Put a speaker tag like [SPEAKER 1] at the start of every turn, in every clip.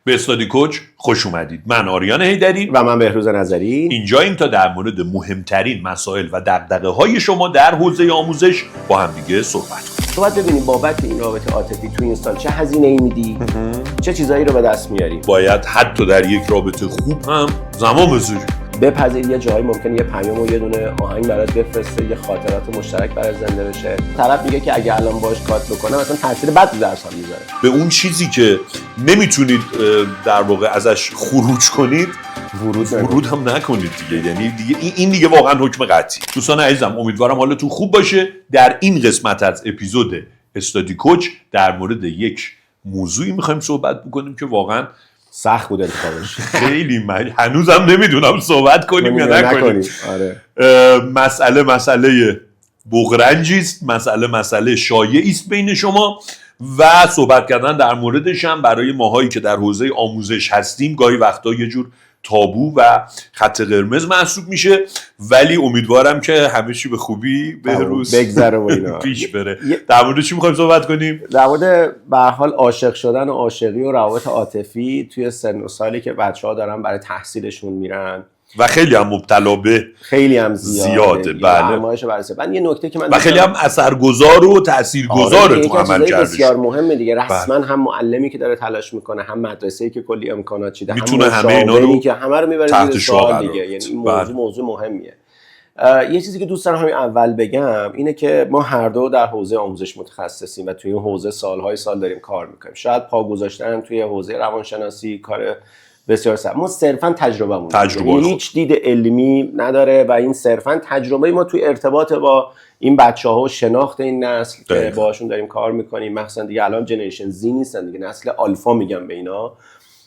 [SPEAKER 1] به استادی کوچ خوش اومدید. من آریان حیدری
[SPEAKER 2] و من بهروز نظری.
[SPEAKER 1] اینجاییم تا در مورد مهمترین مسائل و دغدغه‌های شما در حوزه آموزش با هم دیگه صحبت کنیم.
[SPEAKER 2] تو باید ببینیم بابت این رابطه عاطفی تو این سال چه هزینه‌ای میدی، چه چیزایی رو به دست میاری.
[SPEAKER 1] باید حتی در یک رابطه خوب هم زمان بذاری.
[SPEAKER 2] بپذیر یه جایی ممکنه یه پیام و یه دونه آهنگ برات بفرسته، یه خاطرات مشترک برات زنده بشه. طرف میگه که اگه الان باهاش کات بکنم مثلا تاثیر بد رو درس هم میذاره.
[SPEAKER 1] به اون چیزی که نمیتونید در واقع ازش خروج کنید ورود هم نکنید دیگه. یعنی دیگه این دیگه واقعا حکم قطعی. دوستان عزیزم امیدوارم حالتون خوب باشه. در این قسمت از اپیزود استادی کوچ در مورد یک موضوعی میخوایم صحبت بکنیم که واقعا
[SPEAKER 2] سخت بود انتخابش.
[SPEAKER 1] خیلی من هنوزم نمیدونم صحبت کنیم یا نکنیم.
[SPEAKER 2] آره.
[SPEAKER 1] مسئله بغرنجی است، مسئله شایعی است بین شما و صحبت کردن در موردش هم برای ماهایی که در حوزه آموزش هستیم گاهی وقتا یه جور تابو و خط قرمز محسوب میشه، ولی امیدوارم که همه چی به خوبی به روز
[SPEAKER 2] بگذره و اینا
[SPEAKER 1] پیش بره. در مورد چی می‌خوایم صحبت کنیم؟
[SPEAKER 2] در مورد به هر حال عاشق شدن و عاشقی و روابط عاطفی توی سن و سالی که بچه‌ها دارن برای تحصیلشون میرن
[SPEAKER 1] و خیلی هم مبتلا به
[SPEAKER 2] خیلی هم زیاده.
[SPEAKER 1] بله.
[SPEAKER 2] من یه نکته که من
[SPEAKER 1] و خیلی هم اثرگذار و تاثیرگذاره تو عمل کردش.
[SPEAKER 2] بسیار مهمه دیگه. رسما هم معلمی که داره تلاش میکنه، هم مدرسه‌ای که کلی امکانات چیده،
[SPEAKER 1] میتونه
[SPEAKER 2] هم
[SPEAKER 1] همه اینا رو
[SPEAKER 2] که همه رو میبره
[SPEAKER 1] تحت
[SPEAKER 2] سوال دیگه. یعنی این موضوع مهمیه. یه چیزی که دوست دارم همین اول بگم اینه که ما هر دو در حوزه آموزش متخصصیم و توی این حوزه سالهای سال داریم کار میکنیم. شاید پا گذاشتن توی حوزه روانشناسی کار بسیار سخت. ما صرفا تجربه هیچ دید علمی نداره و این صرفا تجربه ما توی ارتباط با این بچه‌ها و شناخت این نسل که باهاشون داریم کار میکنیم. مثلا دیگه الان جنریشن زی نیستن دیگه، نسل آلفا میگم به اینا.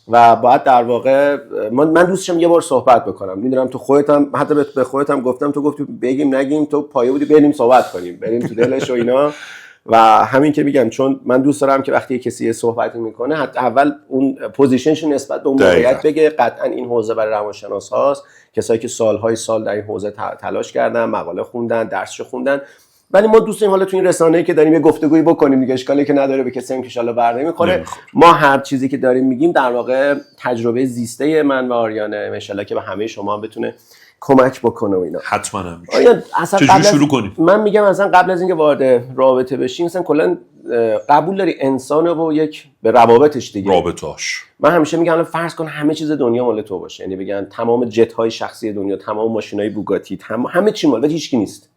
[SPEAKER 2] و باید در واقع من دوست داشتم یه بار صحبت بکنم. میدونم تو خودت هم حتی به خودت هم گفتم، تو گفتی بگیم نگیم، تو پایه بودی بریم صحبت کنیم، بریم تو دلش و اینا. و همین که میگم چون من دوست دارم که وقتی کسی صحبت میکنه حتی اول اون پوزیشنش نسبت به اون موقعیت بگه. قطعا این حوزه برای روانشناس هاست، کسایی که سالهای سال در این حوزه تلاش کردن، مقاله خوندن، درسشو خوندن. ولی ما دوست داریم حالا تو این رسانه‌ای که داریم یه گفتگویی بکنیم دیگه، اشکالی که نداره، به کسی هم که ان شاءالله بر نمیخوره. ما هر چیزی که داریم میگیم در واقع تجربه زیسته من و آریانه، ان شاءالله که به همه شما هم بتونه کمک بکنه و اینا.
[SPEAKER 1] حتما هم
[SPEAKER 2] چجوری
[SPEAKER 1] شروع کنیم؟
[SPEAKER 2] من میگم مثلا قبل از اینکه وارد رابطه بشیم مثلا کلا قبول داری انسان و یک به روابطش دیگه،
[SPEAKER 1] رابطه‌اش.
[SPEAKER 2] من همیشه میگم الان فرض کن همه چیز دنیا مال تو باشه، یعنی بگن تمام جت های شخصی دنیا، تمام ماشینای بوگاتی، همه چی مال، ولی هیچکی نیست.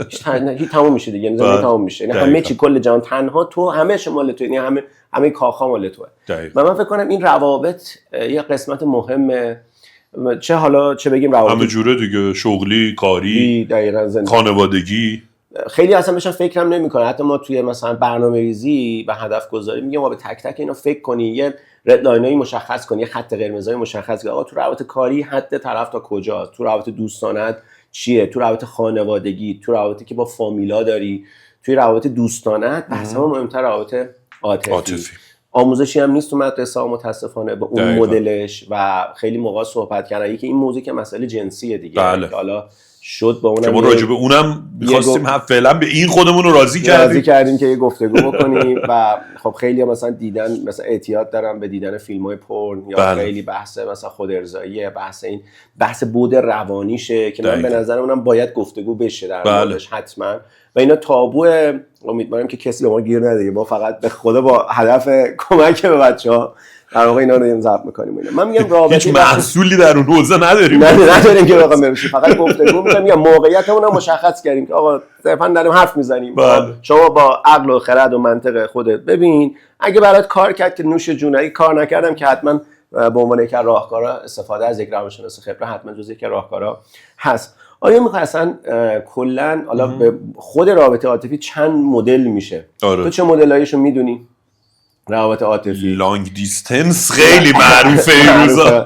[SPEAKER 2] هیچ تمام میشه دیگه، یعنی تمام میشه، یعنی همه چی کل جهان تنها تو، همه چی مال تو، یعنی همه کاخا مال توه. و من فکر کنم این روابط یه قسمت مهمه، چه بگیم روابط
[SPEAKER 1] همه جوره دیگه، شغلی، کاری، خانوادگی.
[SPEAKER 2] خیلی اصلا بهش فکرم نمیکنه. حتی ما توی مثلا برنامه‌ریزی و هدف گذاری میگم ما به تک تک اینا فکر کنی، یه رد لاینایی مشخص کنی، یه خط قرمزای مشخص کنی. آقا تو روابط کاری حد طرف تا کجاست، تو روابط دوستانت چیه، تو روابط خانوادگی، تو روابطی که با فامیلا داری، توی روابط دوستانت بحث ما مهمتر روابط عاطفی. آموزشی هم نیست تو مدرسه ها متاسفانه به اون مدلش و خیلی موقع صحبت کردن که این موضوع که مسئله جنسیه دیگه.
[SPEAKER 1] بله.
[SPEAKER 2] حالا شد با اونم
[SPEAKER 1] که ما راجع به اونم می‌خواستیم فعلا به این خودمون رو راضی
[SPEAKER 2] کردیم که یه گفتگو بکنیم. و خب خیلی مثلا دیدن، مثلا اعتیاد دارن به دیدن فیلم‌های پورن یا
[SPEAKER 1] بله.
[SPEAKER 2] خیلی بحث مثلا خود ارضاییه، بحث بود روانیشه که من به نظر اونم باید گفتگو بشه در موردش حتما. و اینا تابو، امیدوارم که کسی به ما گیر نده. ما فقط به خدا با هدف کمک به بچه‌ها در واقع اینا رو ضبط می‌کنیم. من میگم رابطه
[SPEAKER 1] هیچ محصولی در اون حوزه نداریم.
[SPEAKER 2] نداریم که واقعا بشه، فقط گفتگو می‌کنیم. موقعیتمون رو مشخص کردیم که آقا صرفاً داریم حرف میزنیم. شما با عقل و خرد و منطق خودت ببین، اگه برات کار کرد که نوش جونی، کار نکردم که حتما به عنوان یک راهکارا استفاده از یک روانشناس خبره حتما جزء یک راهکارا هست. آیا میخوای اصلا کلا حالا به خود رابطه عاطفی چند مدل میشه؟ تو چه مدلایشو میدونی؟ روابط عاطفی
[SPEAKER 1] لانگ دیستنس خیلی معروفه این روزا.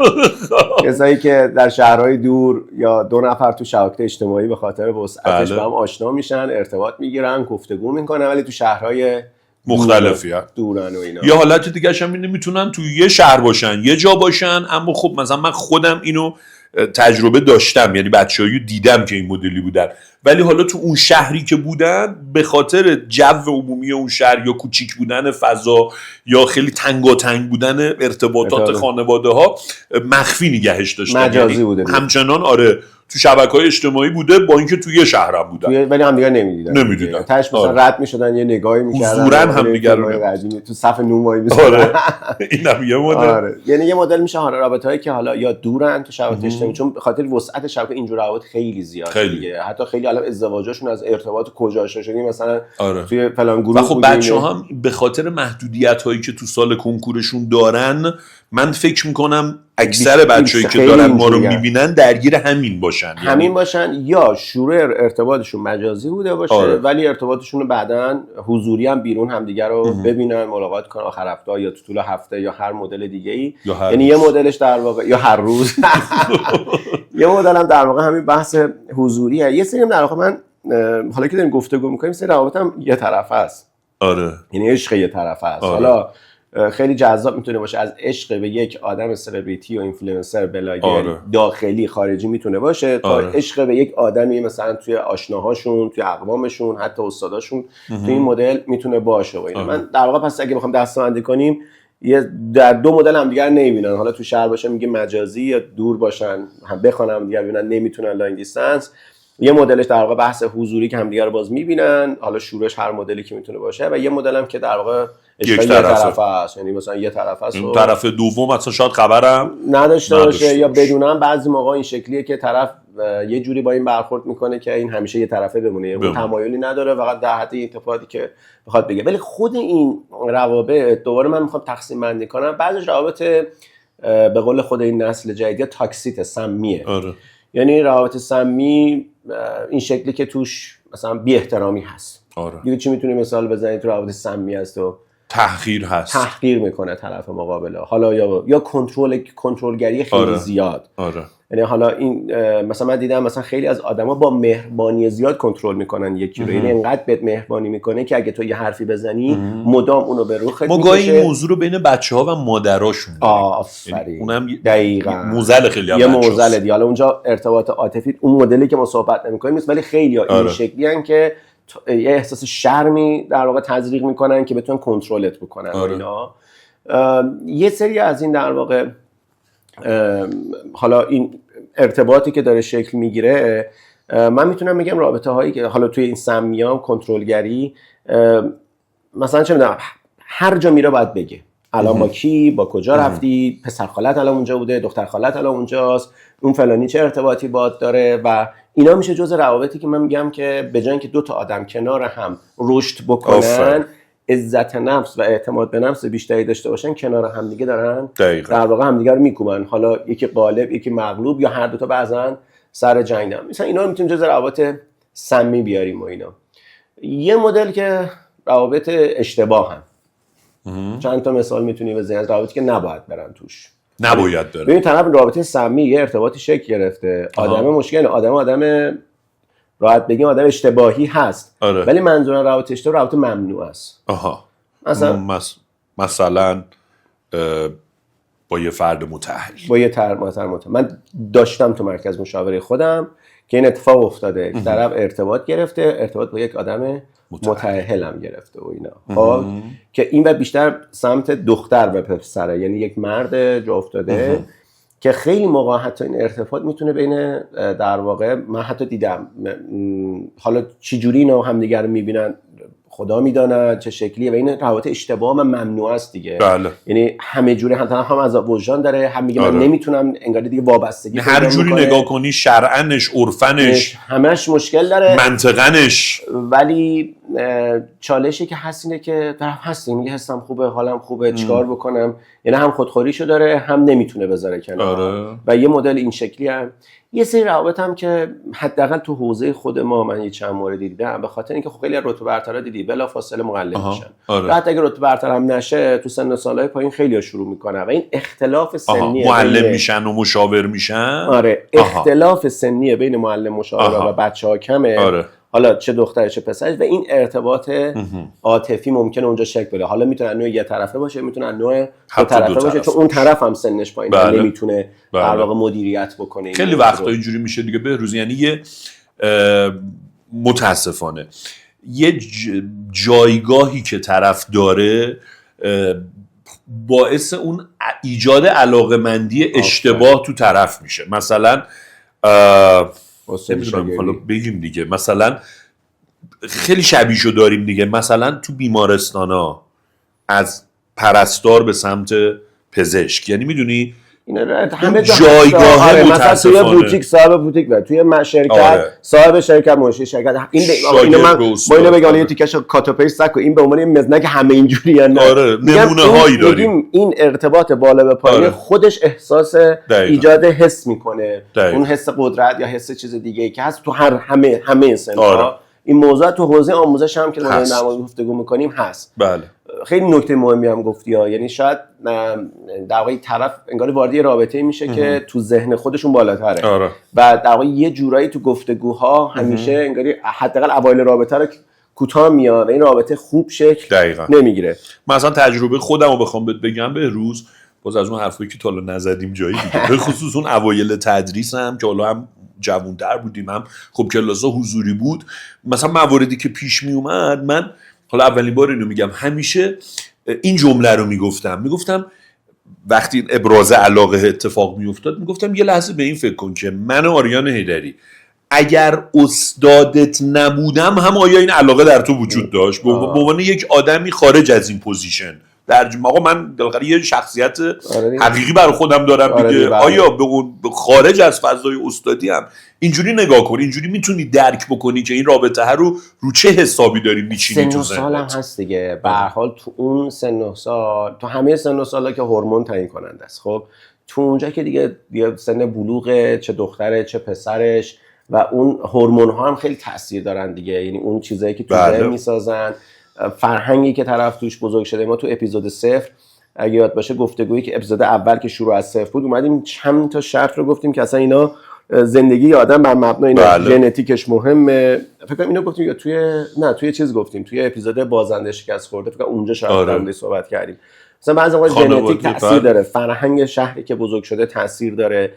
[SPEAKER 2] کسایی که در شهرهای دور یا دو نفر تو شبکه اجتماعی به خاطر وسعتش با هم آشنا میشن، ارتباط میگیرن، گفتگو میکنن، ولی تو شهرهای
[SPEAKER 1] مختلفی
[SPEAKER 2] دورن و اینا.
[SPEAKER 1] یا حالت دیگه هم اینه میتونن تو یه شهر باشن، یه جا باشن، اما خب مثلا من خودم اینو تجربه داشتم، یعنی بچه‌هایی دیدم که این مدلی بودن، ولی حالا تو اون شهری که بودن به خاطر جو عمومی اون شهر یا کوچیک بودن فضا یا خیلی تنگاتنگ بودن ارتباطات خانواده ها مخفی نگهش داشتن،
[SPEAKER 2] مجازی بوده
[SPEAKER 1] همچنان آره تو شبکه‌های اجتماعی بوده با اینکه توی یه شهرم بودن
[SPEAKER 2] ولی هم دیگه نمیدیدن
[SPEAKER 1] تاش
[SPEAKER 2] مثلا رد میشدن یه نگاهی میکردن
[SPEAKER 1] حضوراً هم دیگه رو
[SPEAKER 2] تو صف نون وای میسن.
[SPEAKER 1] آره اینم یه مدل.
[SPEAKER 2] آره یعنی یه مدل میشه حالا رابطه‌ای که حالا یا دورن تو شبکه اجتماعی، چون به خاطر وسعت شبکه اینجور روابط خیلی زیاده دیگه، حتی خیلی الان ازدواجاشون از ارتباط کجا شدی مثلا توی فلان گروه.
[SPEAKER 1] و خب بچه‌ها هم به خاطر محدودیت‌هایی که تو سال کنکورشون دارن، من فکر میکنم اکثر بچه‌ای که دارن ما رو میبینن درگیر همین باشن
[SPEAKER 2] یا شروع ارتباطشون مجازی بوده باشه ولی ارتباطشون رو بعداً حضوری هم بیرون همدیگه رو ببینن، ملاقات کنن آخر هفته یا تو طول هفته یا هر مدل دیگه‌ای، یعنی یه مدلش در واقع یا هر روز یه مدل هم در واقع همین بحث حضوریه. یه سری هم در واقع من حالا که داریم گفتگو می‌کنیم سری روابط هم یه طرفه است. یعنی عشق یه طرفه است. حالا خیلی جذاب میتونه باشه، از عشق به یک آدم سلبریتی و اینفلوئنسر بلاگر داخلی خارجی میتونه باشه تا عشق به یک آدمی مثلا توی آشناهاشون، توی اقوامشون، حتی استاداشون، توی این مدل میتونه باشه. و من در واقع پس اگه بخوام دسته‌بندی کنیم در دو مدل هم دیگر نمیبینن، حالا تو شهر باشه میگه مجازی یا دور باشن هم بخونم دیگه ببینن نمیتونن لاین دیستنس. یه مدلش در واقع بحث حضوری که همدیگه رو باز میبینن، حالا شورش هر مدلی که میتونه باشه، و یه مدل هم که در واقع یک طرفه است، یعنی مثلا یه طرفه است و
[SPEAKER 1] طرف دوم مثلا شاید خبرم
[SPEAKER 2] نداشته باشه یا بدونم بعضی موقع این شکلیه که طرف یه جوری با این برخورد میکنه که این همیشه یه طرفه بمونه، اون تمایلی نداره فقط در حد اتفاقی که بخواد بگه. ولی خود این روابط دوباره من میخوام تقسیم بندی کنم، بعضیش روابط به قول خود این نسل جدید تاکسیت سمیه. یعنی روابط سمی این شکلی که توش مثلا بی احترامی هست. دیگه چی میتونی مثال بزنید تو روابط سمی هست و
[SPEAKER 1] تحقیر هست،
[SPEAKER 2] تحقیر میکنه طرف مقابله، حالا یا کنترلگری خیلی زیاد. یعنی حالا این مثلا من دیدم مثلا خیلی از آدما با مهربانی زیاد کنترل میکنن یکی رو، یعنی انقدر بهت مهربانی میکنه که اگه تو یه حرفی بزنی مدام اونو به روخت میکشه.
[SPEAKER 1] ما گاهی این موضوع رو بین بچه‌ها و مادراشون داریم.
[SPEAKER 2] آفرین،
[SPEAKER 1] اونم
[SPEAKER 2] دقیقاً
[SPEAKER 1] موزل خیلی
[SPEAKER 2] یه موزل دیگه. حالا اونجا ارتباط عاطفی اون مدلی که ما صحبت نمی‌کنیم نیست، ولی خیلی‌ها این شکلی ان که یه احساس شرمی در واقع تزریق میکنن که بتونن کنترلت بکنن. اینا یه سری از این در واقع حالا این ارتباطی که داره شکل میگیره، من میتونم بگم رابطه هایی که حالا توی این سمیام کنترلگری، مثلا چه میدونم هر جا میره باید بگه الان با کی، با کجا رفتی، پسر خالت الان اونجا بوده، دختر خالت الان اونجاست، اون فلانی چه ارتباطی باهات داره. و اینا میشه جزء روابطی که من میگم که به جای اینکه دو تا آدم کنار هم رشد بکنن، عزت نفس و اعتماد به نفس بیشتری داشته باشن، کنار هم دیگه دارن در واقع هم دیگه رو میکوبن، حالا یکی غالب یکی مغلوب یا هر دو تا بعضن سر جنگ دارن. مثلا اینا رو میتونیم جزء روابط سمی بیاریم. و اینا یه مدل که روابط اشتباه هم، چند تا مثال میتونی بزنی از روابطی که نباید برن توش،
[SPEAKER 1] نباید بره.
[SPEAKER 2] ببین طرف رابطه سمی یه ارتباطی شکل گرفته، آدم مشکل، آدم راحت بگیم آدم اشتباهی هست، ولی منظورم رابطه اشتباه رابطه ممنوع است.
[SPEAKER 1] مثلا با یه فرد متأهل،
[SPEAKER 2] با یه طرف من داشتم تو مرکز مشاوره خودم که این اتفاق افتاده که طرف ارتباط گرفته، ارتباط با یک آدم متأهل هم گرفته و اینا، خب که این بعد بیشتر سمت دختر به پسره، یعنی یک مرد جا افتاده که خیلی موقع حتی این ارتباط میتونه بین در واقع من حتی دیدم حالا چی جوری اینا همدیگه رو میبینن خدا میدونه چه شکلیه، و این روابط اشتباه من ممنوع است دیگه. یعنی همه جوره هم از وجدان داره، هم میگه من نمیتونم، انگار دیگه وابستگی
[SPEAKER 1] هر جوری نگاه کنی، شرعنش، عرفنش،
[SPEAKER 2] همش مشکل داره،
[SPEAKER 1] منطقنش.
[SPEAKER 2] ولی چالشی که هست اینه که طرف هست میگه حسم خوبه، حالم خوبه، چیکار بکنم، یعنی هم خودخوریشو داره هم نمیتونه بذاره کنار. و یه مدل این شکلی هم یه سری روابط هم که حداقل تو حوزه خود ما من یه چند مورد دیدم، به خاطر اینکه خیلی رتبه برترا دیدی بلافاصله معلم میشن. حتی اگه رتبه برتر هم نشه تو سن و سالهای پایین خیلی‌ها شروع میکنن و این اختلاف سنی
[SPEAKER 1] معلم میشن و مشاور میشن.
[SPEAKER 2] اختلاف سنی بین معلم مشاور و بچه‌ها کمه. حالا چه دختر چه پسر، و این ارتباط عاطفی ممکنه اونجا شکل بده. حالا میتونه نوع یه طرفه باشه، میتونه نوع دو طرفه باشه، چون اون طرف هم سنش پایینه، نمیتونه در واقع مدیریت بکنه.
[SPEAKER 1] خیلی وقتا اینجوری میشه دیگه به روز، یعنی یه متاسفانه یه جایگاهی که طرف داره باعث اون ایجاد علاقه‌مندی اشتباه تو طرف میشه. مثلا نمیدونم حالا بگیم دیگه، مثلا خیلی شبیهشو داریم دیگه، مثلا تو بیمارستانا از پرستار به سمت پزشک، یعنی میدونی
[SPEAKER 2] همه
[SPEAKER 1] جایگاه
[SPEAKER 2] مثلا توی بوتیک صاحب بوتیک و توی شرکت صاحب شرکت مشتری شرکت اینو من با اینو بگم یه تیکش کاتو پیست سکو این به عنوان مزنک همه اینجوری ان
[SPEAKER 1] نمونه هایی داریم.
[SPEAKER 2] این ارتباط بالا به پایین خودش احساس ایجاد حس میکنه، اون حس قدرت یا حس چیز دیگه ای که هست تو همه سن‌ها. این موضوع تو حوزه آموزش هم که ما در مورد گفتگو میکنیم هست.
[SPEAKER 1] بله.
[SPEAKER 2] خیلی نکته مهمی هم گفتی ها، یعنی شاید در واقع طرف انگار وارد رابطه میشه که تو ذهن خودشون بالاتره و در واقع یه جورایی تو گفتگوها همیشه انگاری حداقل اوایل رابطه رو کوتاه میاد و این رابطه خوب شکل نمیگیره.
[SPEAKER 1] مثلا تجربه خودم رو بخوام بگم به روز باز از اون حرفایی که تا حالا نزدیم جایی دیگه، به خصوص اون اوایل تدریس هم که حالا هم جوان‌تر بودیم هم خب کلاس‌ها حضوری بود، مثلا مواردی که پیش می اومد من حالا اولین بار اینو میگم همیشه این جمله رو میگفتم وقتی ابراز علاقه اتفاق میافتاد میگفتم یه لحظه به این فکر کن که من آریان حیدری اگر استادت نبودم هم آیا این علاقه در تو وجود داشت به عنوان یک آدمی خارج از این پوزیشن در آقا من بالاخره یه شخصیت حقیقی برای خودم دارم دیگه، آیا به اون خارج از فضای استادی هم اینجوری نگاه کن، اینجوری میتونی درک بکنی که این رابطه رو چه حسابی داری میچینی تو ذهنت.
[SPEAKER 2] سن و سال هم هست دیگه، به هر حال تو اون سن و سال، تو همه سن و سالا که هورمون تعیین کننده است، خب تو اونجا که دیگه سن بلوغه، چه دختره چه پسرش و اون هورمون ها هم خیلی تاثیر دارن دیگه، یعنی اون چیزایی که تو ذهن میسازن، فرهنگی که طرف توش بزرگ شده. ما تو اپیزود 0 اگه یاد باشه گفتگویی که اپیزود اول که شروع از 0 بود اومدیم چند تا شرط رو گفتیم که اصلا اینا زندگی آدم بر مبنای ژنتیکش مهمه. فکر کنم اینو گفتیم یا توی چیز گفتیم توی اپیزود بازنده شکست خورده، فکر کنم اونجا شاید صحبت کردیم. مثلا بعضی وقتا ژنتیک تاثیر داره، فرهنگ شهری که بزرگ شده تاثیر داره،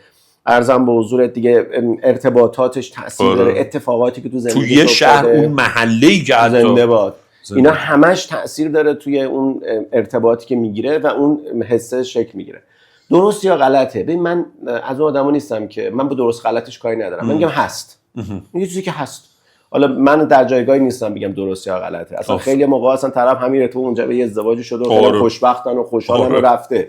[SPEAKER 2] ارزم به حضورت دیگه ارتباطاتش تاثیر داره، اتفاقاتی که تو زندگی
[SPEAKER 1] توی یه شهر اون محله‌ای که
[SPEAKER 2] زنده باد اینا همش تاثیر داره توی اون ارتباطی که میگیره و اون حسه شکل میگیره. درست یا غلطه؟ ببین من از اون آدما نیستم که من با درست غلطش کاری ندارم. من میگم هست. یه چیزی که هست. حالا من در جایگاهی نیستم بگم درست یا غلطه. اصلا خیلی موقع اصلا طرف همین تو اونجا به یه ازدواج شده و خوشبختن و خوشحالن و رفته.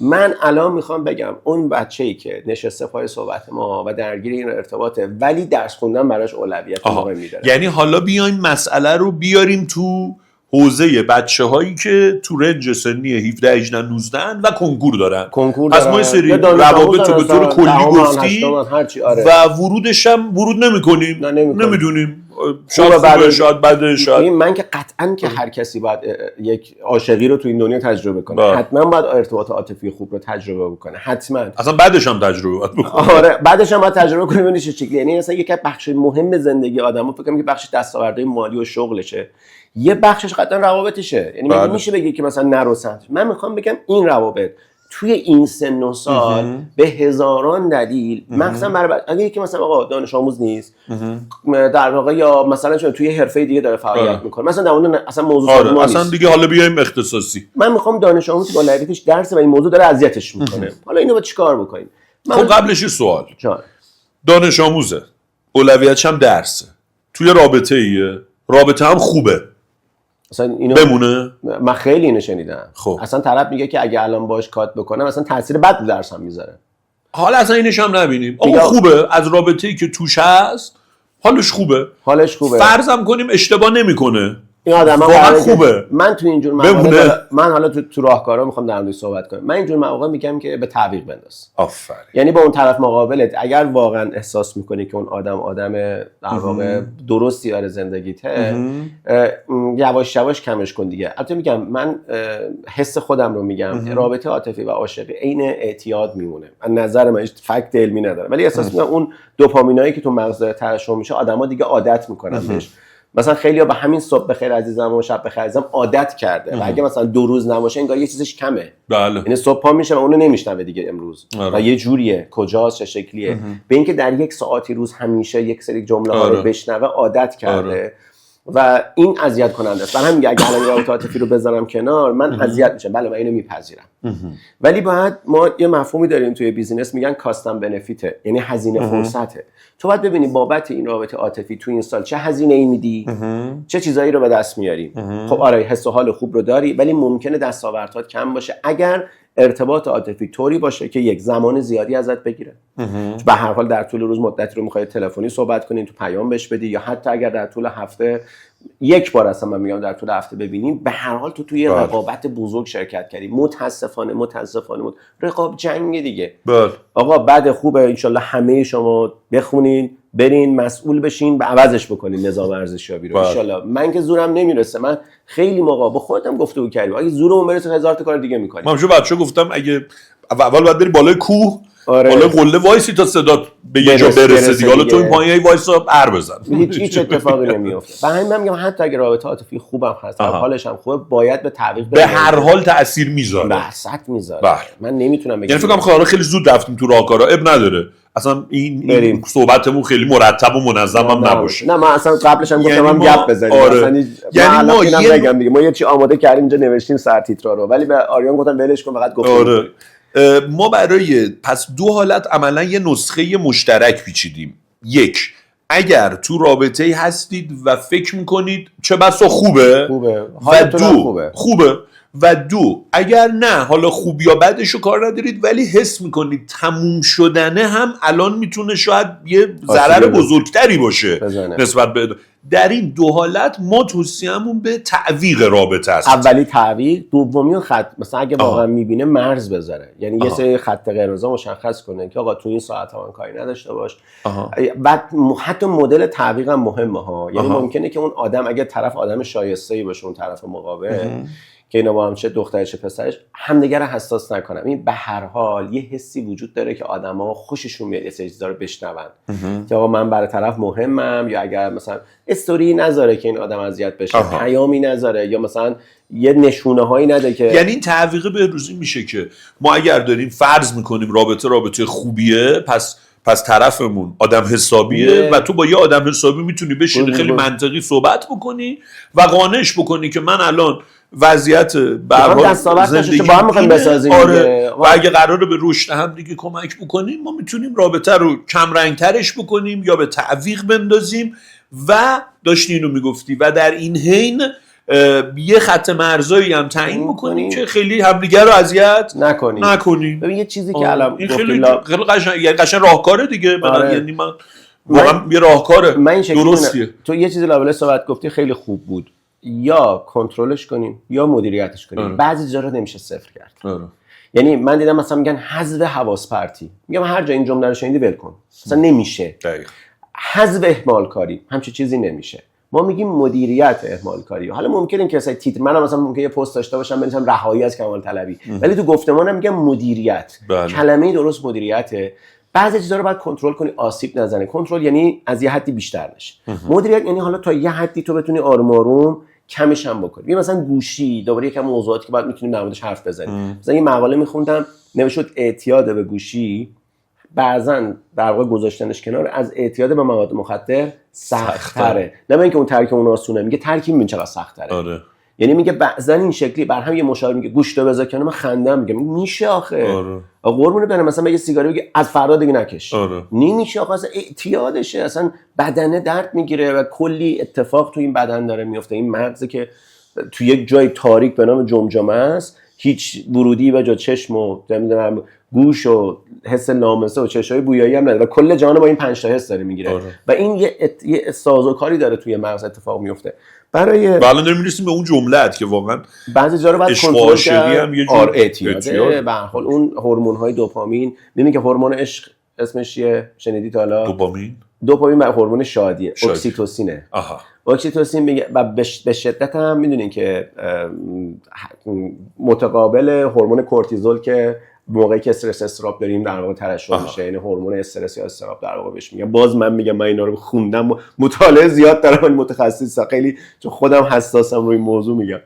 [SPEAKER 2] من الان میخوام بگم اون بچه‌ای که نشسته پای صحبت ما و درگیر این ارتباطه ولی درس خوندن براش اولویت مهمی داره.
[SPEAKER 1] یعنی حالا بیایم مسئله رو بیاریم تو حوزه بچه‌هایی که تو رنج سنی 17 18 19 و کنکور دارن. پس ما یه سری روابط رو به طور کلی گفتیم و ورودش هم ورود نمی‌کنیم. نمیدونیم شاید بده شاید.
[SPEAKER 2] من که قطعاً که هر کسی باید یک عاشقی رو تو این دنیا تجربه کنه. حتما باید ارتباط عاطفی خوب رو تجربه بکنه. حتما.
[SPEAKER 1] اصلا بعدش هم تجربه باید بکنه.
[SPEAKER 2] آره بعدش هم باید تجربه کنه ببینید چه شکلی. یعنی مثلا یک بخش مهم زندگی آدمو فکر کنم که بخش دستاوردهای مالی و شغلشه. یه بخشش قطعا روابطشه. یعنی میشه بگی که مثلا نرو سمت. من میخوام بگم این روابط توی این سن و سال به هزاران دلیل مثلا برای اگه یکی مثلا آقا دانش آموز نیست در واقع یا مثلا چون توی حرفه دیگه داره فعالیت میکنه مثلا در اون اصلا موضوع ما
[SPEAKER 1] اصلا دیگه حالا بیایم اختصاصی.
[SPEAKER 2] من میخوام دانش آموز با لایقش درس و این موضوع داره اذیتش میکنه. حالا اینو با چیکار بکنیم؟
[SPEAKER 1] خب قبلش یه سوال. دانش آموزه. اولویتش هم درسه. توی رابطه هم خوبه.
[SPEAKER 2] اصلا اینو
[SPEAKER 1] بمونه.
[SPEAKER 2] من خیلی اینو شنیدم.
[SPEAKER 1] خب.
[SPEAKER 2] اصلا طرف میگه که اگه الان باش کات بکنم مثلا تاثیر بد رو درس هم میذاره.
[SPEAKER 1] حالا اصلا اینش هم نبینیم. آقا خوبه از رابطه‌ای که توش هست حالش خوبه. فرضم کنیم اشتباه نمیکنه.
[SPEAKER 2] این آدم
[SPEAKER 1] واقعا خوبه.
[SPEAKER 2] من تو اینجور من حالا تو راهکارا میخوام در موردش صحبت کنم. من اینجور مواقع میگم که به تعویق بنداز.
[SPEAKER 1] آفرین.
[SPEAKER 2] یعنی با اون طرف مقابلت اگر واقعا احساس میکنی که اون آدم در واقع درستی داره زندگیته یواش یواش کمش کن دیگه. البته میگم من حس خودم رو میگم رابطه عاطفی و عاشقی عین اعتیاد میمونه. از نظر من هیچ فکت علمی نداره ولی احساس میکنم اون دوپامینایی که تو مغز ترشح میشه آدما دیگه عادت میکنن بهش مثلا خیلی‌ها به همین صبح بخیر عزیزم و شب بخیر عزیزم عادت کرده و اگه مثلا 2 روز نباشه انگار یه چیزش کمه.
[SPEAKER 1] بله.
[SPEAKER 2] یعنی صبح پا میشه و اونو نمیشنوه دیگه امروز. و یه جوریه، کجاست، چه شکلیه. به اینکه در یک ساعتی روز همیشه یک سری جمله ها رو بشنوه عادت کرده. و این اذیت کننده است. من هم میگم اگه الان رابطه عاطفی رو بذارم کنار من اذیت میشم. بله من اینو میپذیرم. ولی باید ما یه مفهومی داریم توی بیزینس میگن کاستم بنفیت، یعنی هزینه فرصته. تو باید ببینی بابت این رابطه عاطفی تو این سال چه هزینه‌ای میدی، چه چیزایی رو به دست میاریم. خب آره حس و حال خوب رو داری ولی ممکنه دستاوردات کم باشه اگر ارتباط عاطفی طوری باشه که یک زمان زیادی ازت بگیره. به هر حال در طول روز مدتی رو میخوای تلفنی صحبت کنین، تو پیام بهش بدی، یا حتی اگر در طول هفته یک بار اصلا من میگم در طول هفته ببینیم، به هر حال تو توی رقابت بزرگ شرکت کردی. متاسفانه رقاب جنگ دیگه. آقا بعد خوبه انشالله همه شما بخونین، برین مسئول بشین، به عوضش بکنین نظام ورزشیابی رو انشالله. من که زورم نمیرسه، من خیلی موقع با خودم گفتگو کردم اگه زورم برسه هزار تا کار دیگه میکنیم.
[SPEAKER 1] من بچه‌ها گفتم اگه اول باید بری بالای کوه، بالای قله وایسی تا صدا به یه جا برسه دیگه. حالا تو این پایینای وایسا هر بزن،
[SPEAKER 2] هیچ اتفاقی نمیفته. برای همین میگم حتی اگه رابطه عاطفی خوبم هست، حالش هم خوبه، باید به تعویق
[SPEAKER 1] به هر حال تاثیر میذاره.
[SPEAKER 2] بحثت میذاره. من نمیتونم بگم،
[SPEAKER 1] یعنی فکر کنم خیلی زود رفتیم تو راهکارا، اب نداره اصلا این صحبتمون خیلی مرتب و منظم هم نباشه.
[SPEAKER 2] نه من اصلا قبلش هم گفتم هم گپ بزنیم. یعنی ما بگم دیگه ما یه چی آماده کردیم اینجا نوشتیم سرتیترا رو، ولی به آریان گفتم ولش کن فقط گفتم.
[SPEAKER 1] ما برای پس 2 حالت عملا یه نسخه مشترک پیچیدیم. یک، اگر تو رابطه‌ای هستید و فکر میکنید چه بسا خوبه و خوبه و 2 اگر نه حالا خوب یا بدشو کار ندارید ولی حس میکنید تموم شدنه هم الان میتونه شاید یه ضرر بزرگتری باشه نسبت به در این 2 حالت ما توصیه‌مون به تعویق رابطه است.
[SPEAKER 2] اولی تعویق، دومی خط مثلا اگه واقعا میبینه مرز بذاره، یعنی یه سری خط قرمز مشخص کنه که آقا تو این ساعت ها کاری نداشته باش. بعد حتی مدل تعویق هم مهمه ها، یعنی ممکنه که اون آدم اگه طرف آدم شایسته‌ای باشه، اون طرف مقابل که اینا با هم چه دخترش چه پسرش همدیگه رو حساس نکنن. این به هر حال یه حسی وجود داره که آدما خوششون میاد یه سری چیزا رو بشنون که آقا من برای طرف مهمم، یا اگر مثلا استوری نذاره که این آدم اذیت بشه، پیامی نذاره، یا مثلا یه نشونه هایی نده که
[SPEAKER 1] یعنی این تعویق به روزی میشه که ما اگر داریم فرض میکنیم رابطه خوبیه، پس طرفمون آدم حسابیه و تو با یه آدم حسابی میتونی بشینی خیلی منطقی صحبت بکنی و قانعش بکنی که من الان وضعیت برحال زندگی
[SPEAKER 2] با هم میخوایم بسازیم.
[SPEAKER 1] و اگه قراره به رشد هم دیگه کمک بکنیم، ما میتونیم رابطه رو کم رنگترش بکنیم یا به تعویق بندازیم. و داشتی اینو میگفتی و در این حین یه خط مرزایی هم تعیین بکنیم که خیلی همدیگه رو اذیت نکنیم.
[SPEAKER 2] ببین یه چیزی که الان
[SPEAKER 1] خیلی قشنگ راهکاره دیگه. یعنی من واقعا یه راهکاره درستیه.
[SPEAKER 2] تو یه چیزی لابلای صحبت گفتی خیلی خوب بود، یا کنترلش کنیم یا مدیریتش کنیم. بعضی جا رو نمیشه صفر کرد. یعنی من دیدم مثلا میگن حذف حواس پرتی، میگم هر جا این جمله رو شنیدی ول کن، مثلا نمیشه. حذف اهمال کاری همچین چیزی نمیشه. ما میگیم مدیریت اهمال کاری. حالا ممکنه که مثلا تیتر منم مثلا ممکنه یه پست داشته باشم بنویسم رهایی از کمال طلبی، ولی تو گفتمانم میگم مدیریت. کلمه درست مدیریته. بعضی چیزا رو باید کنترل کنی آسیب نزنه. کنترل یعنی از یه حدی بیشتر نشه. مدیریت یعنی حالا تا یه حدی تو بتونی آروم آروم کمش هم بکنی. مثلا گوشی دوباره یکم موضوعاتی که بعد میتونیم در موردش حرف بزنیم. مثلا یه مقاله میخوندم نوشته اعتیاد به گوشی بعضن در واقع گذاشتنش کنار از اعتیاد به مواد مخدر سخت‌تره. نه اینکه اون ترک اون آسونه، میگه ترکیب ببین چقدر سخت‌تره. یعنی میگه بعضن این شکلی بر هم یه مشاور میگه گوشت رو بذار کنار، من خندم میگه میشه آخه. قربونه برم مثلا بگه سیگاری بگه از فردا دیگه نکش. نمیشه آخه، اصلا اعتیادشه، اصلا بدنه درد میگیره و کلی اتفاق تو این بدن داره میفته. این مغزه که تو یک جای تاریک به نام جمجمه است، هیچ ورودی به جز چشم و نمیدونم گوش و حس لامسه و چشای بویایی هم نداره و کل جهان با این 5 تا حس داره میگیره. و این یه سازوکاری داره توی مغز اتفاق میفته. برای
[SPEAKER 1] الان داریم میرسیم به اون جمله که واقعا
[SPEAKER 2] بعضی جا رو باید کنترل کرد.
[SPEAKER 1] هم یه جور
[SPEAKER 2] اعتیاده. به هر حال اون هورمون‌های دوپامین، می‌بینی که هورمون عشق اسمش چیه؟ شنیدی تا حالا؟ دوپامین هورمون شادیه. اکسیتوسینه. اکسیتوسین میگه و به شدت هم میدونین که متقابل هورمون کورتیزول که موقعی که استرس استراب داریم در واقع ترشح میشه، یعنی هورمون استرس یا استراب در واقع بهش میگم. باز من میگم من اینا رو خوندم، مطالعه زیاد دارم، من متخصص خیلی چون خودم حساسم روی موضوع میگم.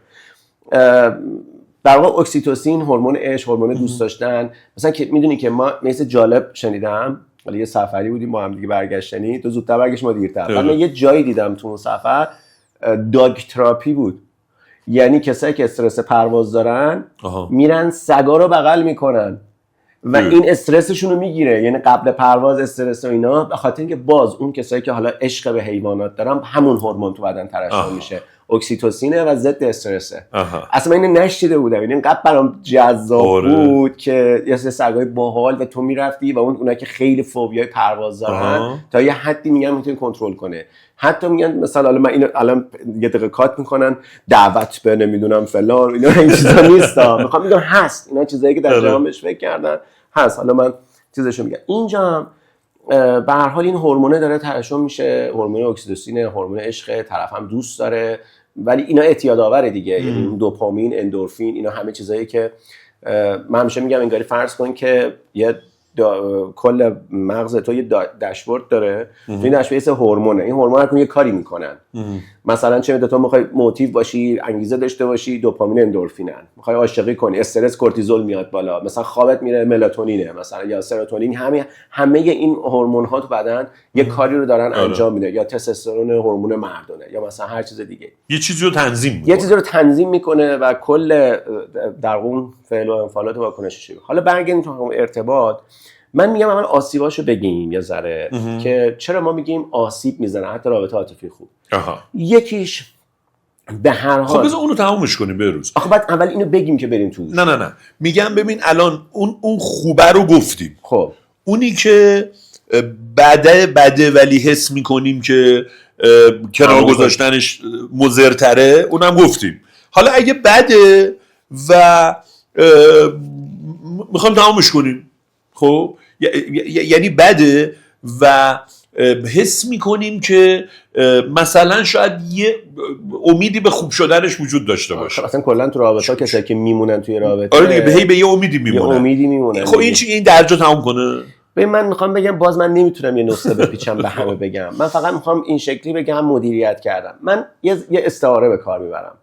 [SPEAKER 2] در واقع اکسیتوسین، هورمون عشق، هورمون دوست داشتن، مثلا که میدونی که ما مثل جالب شنیدم، ولی یه سفری بودیم با هم دیگه برگشتنی، تو زودتر برگشت ما دیرتر. من یه جایی دیدم تو اون سفر داگ تراپی بود، یعنی کسایی که استرس پرواز دارن میرن سگا رو بغل میکنن و این استرسشون رو میگیره، یعنی قبل پرواز استرس و اینا، به خاطر اینکه باز اون کسایی که حالا عشق به حیوانات دارن همون هورمون تو بدن ترشح میشه، اکسیتوسینه و ضد استرسه. اصلا من اینو نشیده بودم، یعنی اینقدر برام جذاب بود که یه سگای باحال و تو میرفتی و اونها که خیلی فوبیای پرواز دارن تا یه حدی میگن میتونه کنترل کنه. حتی میگن مثلا حالا من اینو الان یه دقیقه کات میکنن دعوت به نمیدونم فلان، اینا این چیزا نیست، میخوام میگم هست، اینا چیزایی که در جهان بهش فکر کردن هست. حالا من چیزاشو میگم اینجا به هر حال این هورمونه داره ترشح میشه، هورمون اکسیتوسین، هورمون عشق، طرف هم دوست داره، ولی اینا اعتیاد آوره دیگه، یعنی دوپامین، اندورفین، اینا همه چیزایی که من همیشه میگم انگاری فرض کن که یه کل مغز تو یه داشبورد داره، تو این داشبورد یه هورمونه، این هورمون هر یه کاری میکنن. مثلا چه میدونی تو میخوای موتیو باشی، انگیزه داشته باشی، دوپامین، اندورفینن، میخوای عاشقی کنی، استرس، کورتیزول میاد بالا، مثلا خوابت میره، ملاتونینه مثلا یا سروتونین، همه این هورمون ها تو بدن یه کاری رو دارن انجام میده، یا تستوسترون هورمون مردونه یا مثلا هر چیز دیگه،
[SPEAKER 1] یه چیزی رو
[SPEAKER 2] تنظیم میکنه و کل در اون فعل و انفعالات واکنشش. حالا برگردیم تو همون ارتباط، من میگم اول آسیباشو بگیم یه ذره که چرا ما میگیم آسیب میزنه حتی رابطه عاطفی خوب. یکیش به هر حال،
[SPEAKER 1] خب بذار اونو تمومش کنیم بروز.
[SPEAKER 2] آخه بعد اول اینو بگیم که بریم توش.
[SPEAKER 1] نه میگم ببین الان اون خوبه رو گفتیم،
[SPEAKER 2] خب
[SPEAKER 1] اونی که بده ولی حس میکنیم که کنار گذاشتنش مضرتره اونم گفتیم. حالا اگه بده و میخوایم تمامش کنیم، خب یعنی بده و حس میکنیم که مثلا شاید یه امیدی به خوب شدنش وجود داشته باشه.
[SPEAKER 2] اصلا کلا تو رابطه ها کسایی که میمونن توی رابطه،
[SPEAKER 1] آره دیگه به یه امیدی میمونن. خب این درجا تمام کنه.
[SPEAKER 2] ببین من میخوام بگم، باز من نمیتونم یه نسخه بپیچم به همه بگم، من فقط میخوام این شکلی بگم مدیریت کردم. من یه استعاره به کار میبرم.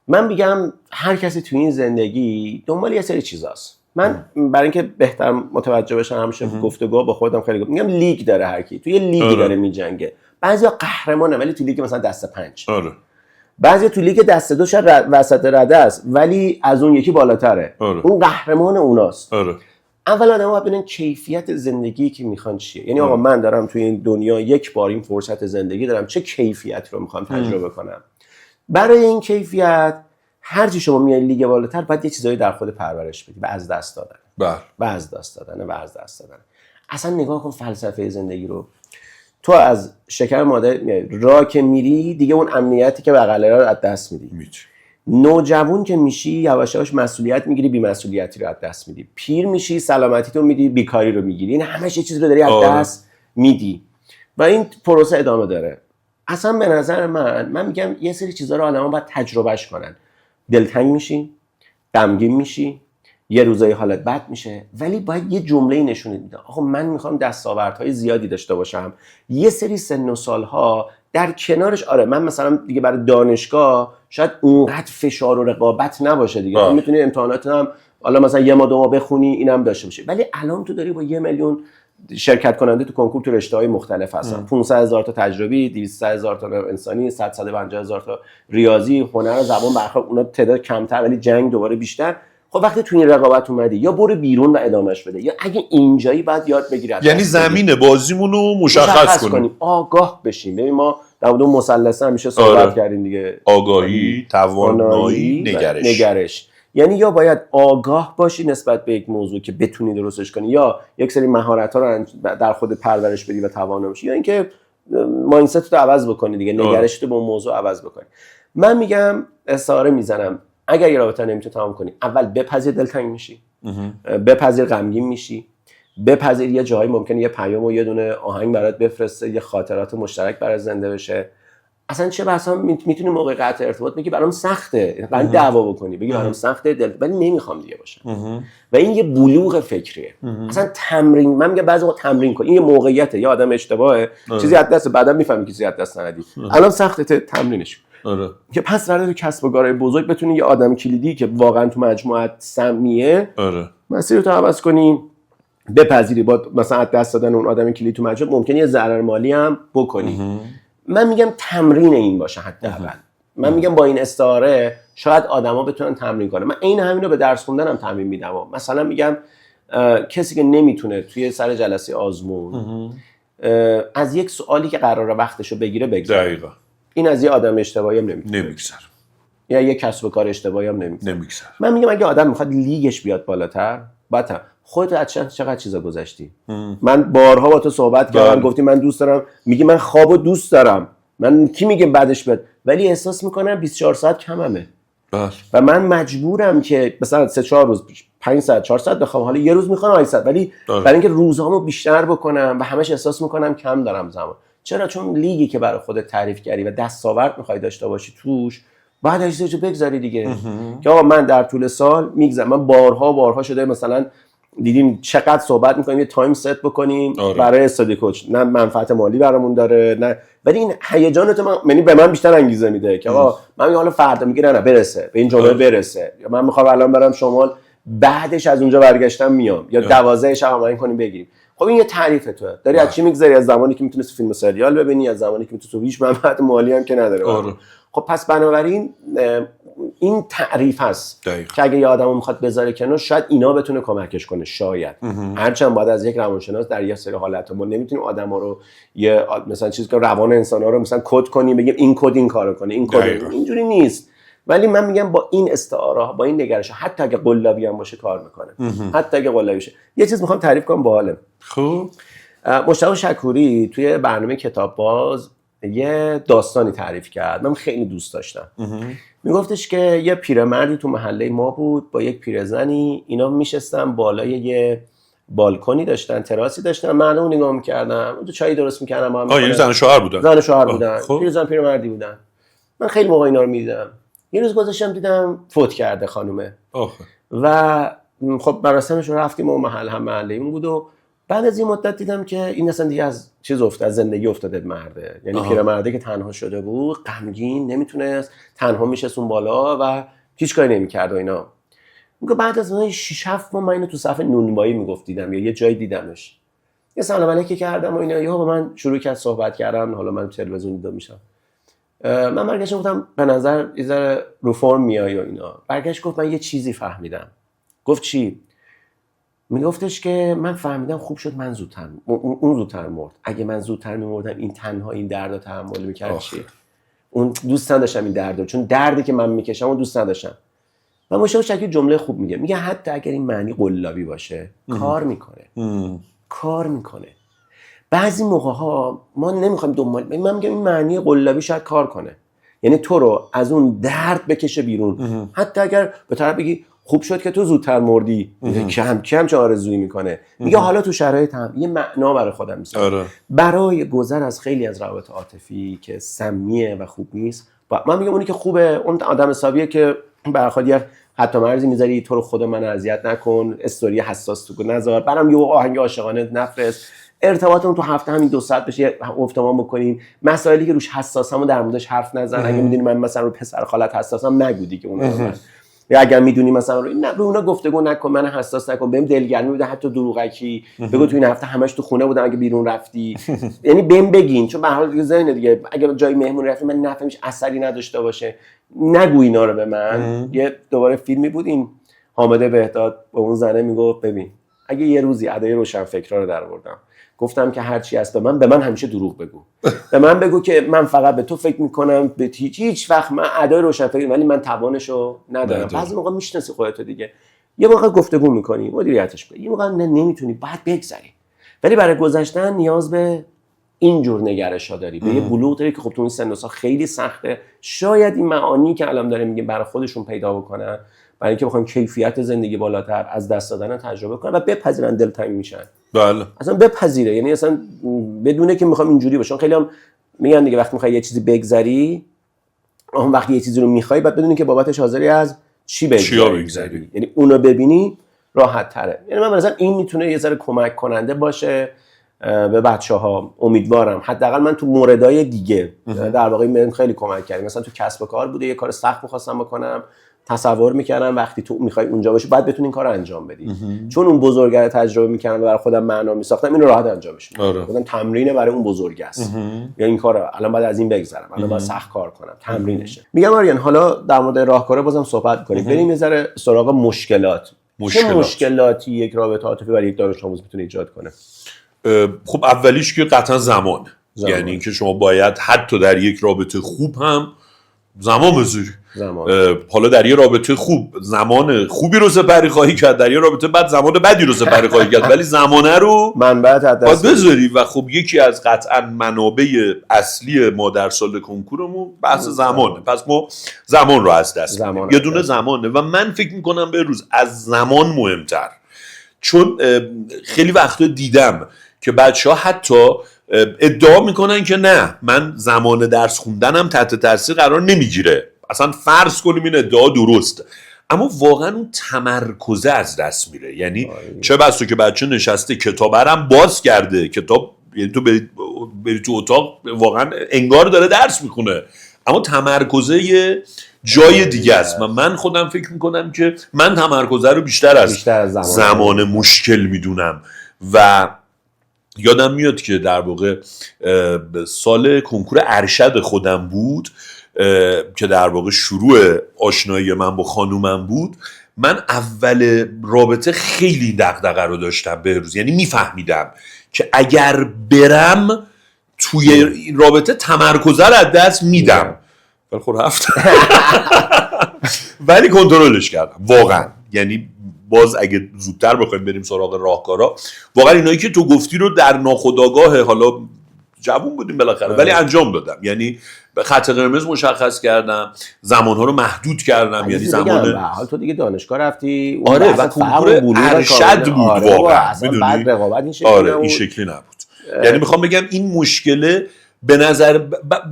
[SPEAKER 2] من میگم هر کسی توی این زندگی دنبال یه سری چیزاست. من برای اینکه بهتر متوجه بشم همیشه گفتگو با خودم خیلی میگم لیگ داره، هر کی توی لیگی داره میجنگه. بعضیا قهرمانه ولی تو لیگ مثلا دسته 5.
[SPEAKER 1] آره.
[SPEAKER 2] بعضیا تو لیگ دسته 2 شاید وسط رده است ولی از اون یکی بالاتره. اون قهرمان اوناست. اول آدم باید ببینن کیفیت زندگی که میخوان چیه. یعنی آقا من دارم توی این دنیا یک بار این فرصت زندگی دارم، چه کیفیت رو میخوام تجربه کنم. برای این کیفیت هر چی شما میای لیگ بالاتر باید یه چیزایی در خود پرورش بدی و از دست دادن. و از دست دادن. اصلا نگاه کن فلسفه زندگی رو. تو از شکر مادر راه که میری دیگه اون امنیتی که بغله رو از دست میدی. نوجوان که میشی یواش یواش مسئولیت میگیری، بی مسئولیتی رو از دست میدی. پیر میشی سلامتی تو میدی، بیکاری رو میگیری. این همش یه چیزی رو داری از دست میدی و این پروسه ادامه داره. اصلا به نظر من میگم یه سری چیزا رو آدم‌ها باید تجربهش کنن. دلتنگ میشی، غمگین میشی، یه روزای حالت بد میشه، ولی باید یه جمله‌ای نشون میده. آقا من میخوام دستاوردهای زیادی داشته باشم، یه سری سن و سالها در کنارش. آره من مثلا دیگه برای دانشگاه شاید اونقدر فشار و رقابت نباشه دیگه، میتونی امتحانات هم حالا مثلا یه ماه دو ماه بخونی اینم داشته باشه، ولی الان تو داری با 1 میلیون شرکت کننده تو کنکور تو رشته‌های مختلف هستن، 500,000 تا تجربی، 200,000 تا انسانی، 150,000 تا ریاضی، هنر و زبان، برخلاف اونا تعداد کمتر ولی جنگ دوباره بیشتر. خب وقتی تو این رقابت اومدی یا برو بیرون و ادامهش بده، یا اگه اینجایی بعد یاد بگیری،
[SPEAKER 1] یعنی زمین بازیمون رو مشخص کنیم،
[SPEAKER 2] آگاه بشیم. ببین ما در مورد مثلث همیشه صحبت کردیم دیگه،
[SPEAKER 1] آگاهی، توانایی،
[SPEAKER 2] نگرش. یعنی یا باید آگاه باشی نسبت به یک موضوع که بتونی درستش کنی، یا یک سری مهارت‌ها رو در خود پرورش بدی و توانا بشی، یا اینکه مایندست رو عوض بکنی دیگه، نگرشت رو به اون موضوع عوض بکنی. من میگم استعاره میزنم، اگر یه رابطه نمیتونی تمام کنی، اول بپذیر دلتنگ میشی، بپذیر غمگین میشی، بپذیر یه جایی ممکنه یه پیام و یه دونه آهنگ برات بفرسته، یه خاطرات مشترک برات زنده بشه. اصلا چه بحثا میتونی موقع قطع ارتباط بگی برام سخته، بعد دعوا بکنی بگی برام سخته ولی نمیخوام دیگه باشم. و این یه بلوغ فکریه. اصلا تمرین، من میگم بعضی وقت تمرین کن، این یه موقعیته، یه آدم اشتباهه چیزی از دست بعدا میفهمی که چیزی از دست ندی، الان سخته تمرینش که پس برای کسب و کارهای بزرگ بتونی یه آدم کلیدی که واقعا تو مجموعه سمیه مسیرتو عوض کنی، بپذیری با مثلا از دست دادن اون آدم کلیدی تو مجموعه ممکنه یه ضرر مالی هم بکنی. من میگم تمرین این باشه حداقل. من میگم با این استعاره شاید آدما بتونن تمرین کنن. من این همینو به درس خوندنم تمرین میدم. مثلا میگم کسی که نمیتونه توی سر جلسه آزمون از یک سوالی که قراره وقتشو بگیره بگذره.
[SPEAKER 1] دقیقاً.
[SPEAKER 2] این از یه آدم اشتباهی هم نمیگذره. یا یه کسب و کار اشتباهی هم نمیگذره. من میگم اگه آدم میخواد لیگش بیاد بالاتر، باید خودت از چقدر چیزا گذشتی. من بارها با تو صحبت کردم، گفتی من دوست دارم، میگی من خوابو دوست دارم. من کی میگه بعدش بیاد، ولی احساس میکنم 24 ساعت کممه. و من مجبورم که مثلا 3-4 روز 5 ساعت 4 ساعت بخوام، حالا یه روز میخوام 8 ساعت، ولی برای اینکه روزامو بیشتر بکنم و همش احساس میکنم کم دارم زمان. چرا؟ چون لیگی که برای خودت تعریف کردی و دستاورد میخوای داشته باشی توش، بعد اجازه بگذاری دیگه. که آقا من در طول سال میگذرم، من بارها شده مثلا دیدیم چقدر صحبت میکنیم یه تایم ست بکنیم برای استادی کوچ، نه منفعت مالی برامون داره، نه، ولی این هیجانت یعنی به من بیشتر انگیزه میده که آقا من حالا فردا میگه نه برسه به این جمله برسه، یا من میخوام الان برم شمال بعدش از اونجا برگشتم میام، یا 12 شب همین کنیم بگیریم. خب این یه تعریف توه، داری از چی میگذری؟ از زمانی که میتونی فیلم و سریال ببینی، از زمانی که میتونی هیچ منفعت مالی هم که نداره. خب پس بنابراین این تعریف هست که اگه یه آدمو میخواد بذاره کنار، شاید اینا بتونه کمکش کنه. شاید هرچند باید از یک روانشناس در یه سری حالت ما نمیتونیم آدما رو یه مثلا چیزی که روان انسانا رو مثلا کد کنیم بگیم این کد این کارو کنه، این کد اینجوری نیست. ولی من میگم با این استعاره، با این نگرش، حتی اگه قلابی هم باشه کار میکنه. حتی اگه قلابی شه. یه چیز میخوام تعریف کنم باحاله.
[SPEAKER 1] خب
[SPEAKER 2] مشتاق شکوری توی برنامه کتاب باز یه داستانی تعریف کرد، من خیلی دوست داشتم. میگفتش که یه پیرمردی تو محله ما بود با یک پیرزنی، اینا میشستن بالای یه بالکنی داشتن، تراسی داشتن، مردم نگاه میکردن، اون تو چای درست میکردن.
[SPEAKER 1] یعنی زن و شوهر بودن.
[SPEAKER 2] زن و شوهر بودن. پیرزن پیرمردی بودن. من خیلی موقع اینا رو میدیدم. یه روز گذاشتم دیدم فوت کرده خانومه. و خب مراسمش رو رفتیم و محله‌مون بود و بعد از این مدت دیدم که این اصلا دیگه از چیز افتاد، از زندگی افتاده مرده. یعنی پیرمرده که تنها شده بود، غمگین، نمیتونست، تنها میشه اون بالا و هیچ کاری نمیکرد و اینا. میگه بعد از اون 6-7 ماه من اینو تو صف نونوایی میگفت دیدم، یا یه جایی دیدمش. یه سلام علیکی کردم و اینا، یا با من شروع کرد صحبت کردن، حالا من تلویزیون دیده میشم. من برگشتم گفتم به نظر یه ذره رو فرم میای و اینا. برگشت گفت من یه چیزی فهمیدم. گفت چی؟ میگفتش که من فهمیدم خوب شد من زودتر اون زودتر مرد. اگه من زودتر میمردم این تنها این درد تحمل میکرد چی؟ اون دوست نداشتم این درد، چون دردی که من میکشم اون دوست نداشتم. و مشتاق شکوری جمله خوب میگه حتی اگر این معنی قلابی باشه کار میکنه. بعضی موقع ها ما نمیخوایم دنبال، من میگم این معنی قلابی شاید کار کنه، یعنی تو رو از اون درد بکشه بیرون. حتی اگر به طرف بگی خوب شد که تو زودتر مردی، کم چه آرزویی میکنه. میگه حالا تو شرایط هم یه معنا برای خودم میسازم برای گذر از خیلی از روابط عاطفی که سمیه و خوب نیست. من میگم اونی که خوبه، اون آدم حسابیه که برخواد یه حتی مرزی میذاری، تو رو خدا من اذیت نکن، استوری حساس تو نذار، برام یه آهنگ عاشقانه نفرست، ارتباطمون تو هفته همین 2 ساعت بشه گفتمان بکنیم، مسائلی که روش حساسمو در موردش حرف نزن. اگه میدونی من مثلا رو پسر خالت حساسم نگو دیگه اون. یا اگر میدونی مثلا رو اونا گفتگو نکن، من حساس نکن، بهم دلگرمی بده، حتی دروغکی بگو تو این هفته همش تو خونه بودم اگه بیرون رفتی. یعنی بهم بگین، چون به هر حال دیگه ذهن دیگه اگه جای مهمون رفتی من نفهمیش اثری نداشته باشه، نگو اینا رو به من. یه دوباره فیلمی بود این حامد بهداد با اون زنه میگفت ببین اگه یه روزی ادای روشنفکرا رو درآوردم گفتم که هر چی هست به من همیشه دروغ بگو. به من بگو که من فقط به تو فکر میکنم، به هیچ وقت من ادای روشنفکر، ولی من توانشو ندارم. بعضی موقع میشناسی خودت دیگه، یه موقع گفتگو میکنی مدیریتش کنی، یه موقع نمیتونی، بعد بگذری. ولی برای گذشتن نیاز به اینجور نگرش‌ها داری، به یه بلوغ داری که خب تو این سن و سال خیلی سخته. شاید این معانی که الان داریم میگیم برای خودشون پیدا بکنن، برای اینکه بخوام کیفیت زندگی بالاتر، از دست دادن تجربه کنن و بپذیرن دلتنگ میشن.
[SPEAKER 1] بله.
[SPEAKER 2] اصلا بپذیره، یعنی اصلا بدونه که میخوام اینجوری باشم. خیلی هم میگن دیگه وقتی میخوای یه چیزی بگذری، اون وقتی یه چیزی رو میخوای بعد بدونی که بابتش حاضری از چی بگذری، یعنی اونو ببینی راحت تره. یعنی من مثلا این میتونه یه ذره کمک کننده باشه به بچه‌ها، امیدوارم. حداقل من تو موردهای دیگه در واقع من خیلی کمک کردم. مثلا تو کسب و کار بوده، یه کار سخت می‌خواستم بکنم، تصور می‌کردم وقتی تو می‌خوای اونجا باشی باید بتونی این کارو انجام بدی. چون اون بزرگه رو تجربه می‌کردم و برای خودم معنا می‌ساختم، اینو راحت انجامش میدم. گفتم تمرین برای اون بزرگ است. یا این کارو الان باید از این بگذرم، الان باید سخت کار کنم، تمرینشه. میگم آریان حالا در مورد راهکارا بازم صحبت کنیم. بریم یه ذره سراغ مشکلات. چه مشکلاتی یک رابطه عاطفی برای یک دانش آموز میتونه ایجاد کنه؟
[SPEAKER 1] خب اولیش که قطعا زمان. یعنی اینکه شما باید حتی در یک رابطه خوب هم زمان بذاری. حالا در یه رابطه خوب زمان خوبی رو سپری خواهی کرد، در یه رابطه بد زمان بدی رو سپری خواهی کرد، ولی زمانه رو
[SPEAKER 2] منبعت باید
[SPEAKER 1] بذاری. و خب یکی از قطعا منابع اصلی ما در سال کنکورمون بحث زمانه. پس ما زمان رو از دست میدیم. یه دونه زمانه و من فکر میکنم به روز از زمان مهمتر، چون خیلی وقتا دیدم که بچه ها حتی ادعا میکنن که نه من زمان درس خوندنم تحت تاثیر قرار نمیگیره، اصلا فرض کنیم این ادعا درسته، اما واقعا اون تمرکزه از دست میره. یعنی چه بسا که بچه نشسته کتابرم باز کرده، کتاب یعنی تو بری تو اتاق واقعا انگار داره درس میخونه، اما تمرکزه یه جای دیگه است. من خودم فکر میکنم که من تمرکزه رو بیشتر از زمان مشکل میدونم. و یادم میاد که در واقع سال کنکور ارشد خودم بود که در واقع شروع آشنایی من با خانومم بود. من اول رابطه خیلی دغدغه رو داشتم به روز، یعنی میفهمیدم که اگر برم توی رابطه تمرکزه رو از دست میدم، ولی خب رفت ولی کنترلش کردم واقعا. یعنی باز اگه زودتر بخوایم بریم سراغ راهکارا، واقعا اینایی که تو گفتی رو در ناخودآگاه، حالا جوون بودیم بالاخره ولی انجام دادم. یعنی خط قرمز مشخص کردم، زمانها رو محدود کردم. یعنی زمان
[SPEAKER 2] حال تو دیگه دانشگاه رفتی،
[SPEAKER 1] آره و کنکور ارشد بود واقعا، میدونی
[SPEAKER 2] رقابت این شکلی
[SPEAKER 1] آره این شکلی نبود. یعنی میخوام بگم این مشکله به نظر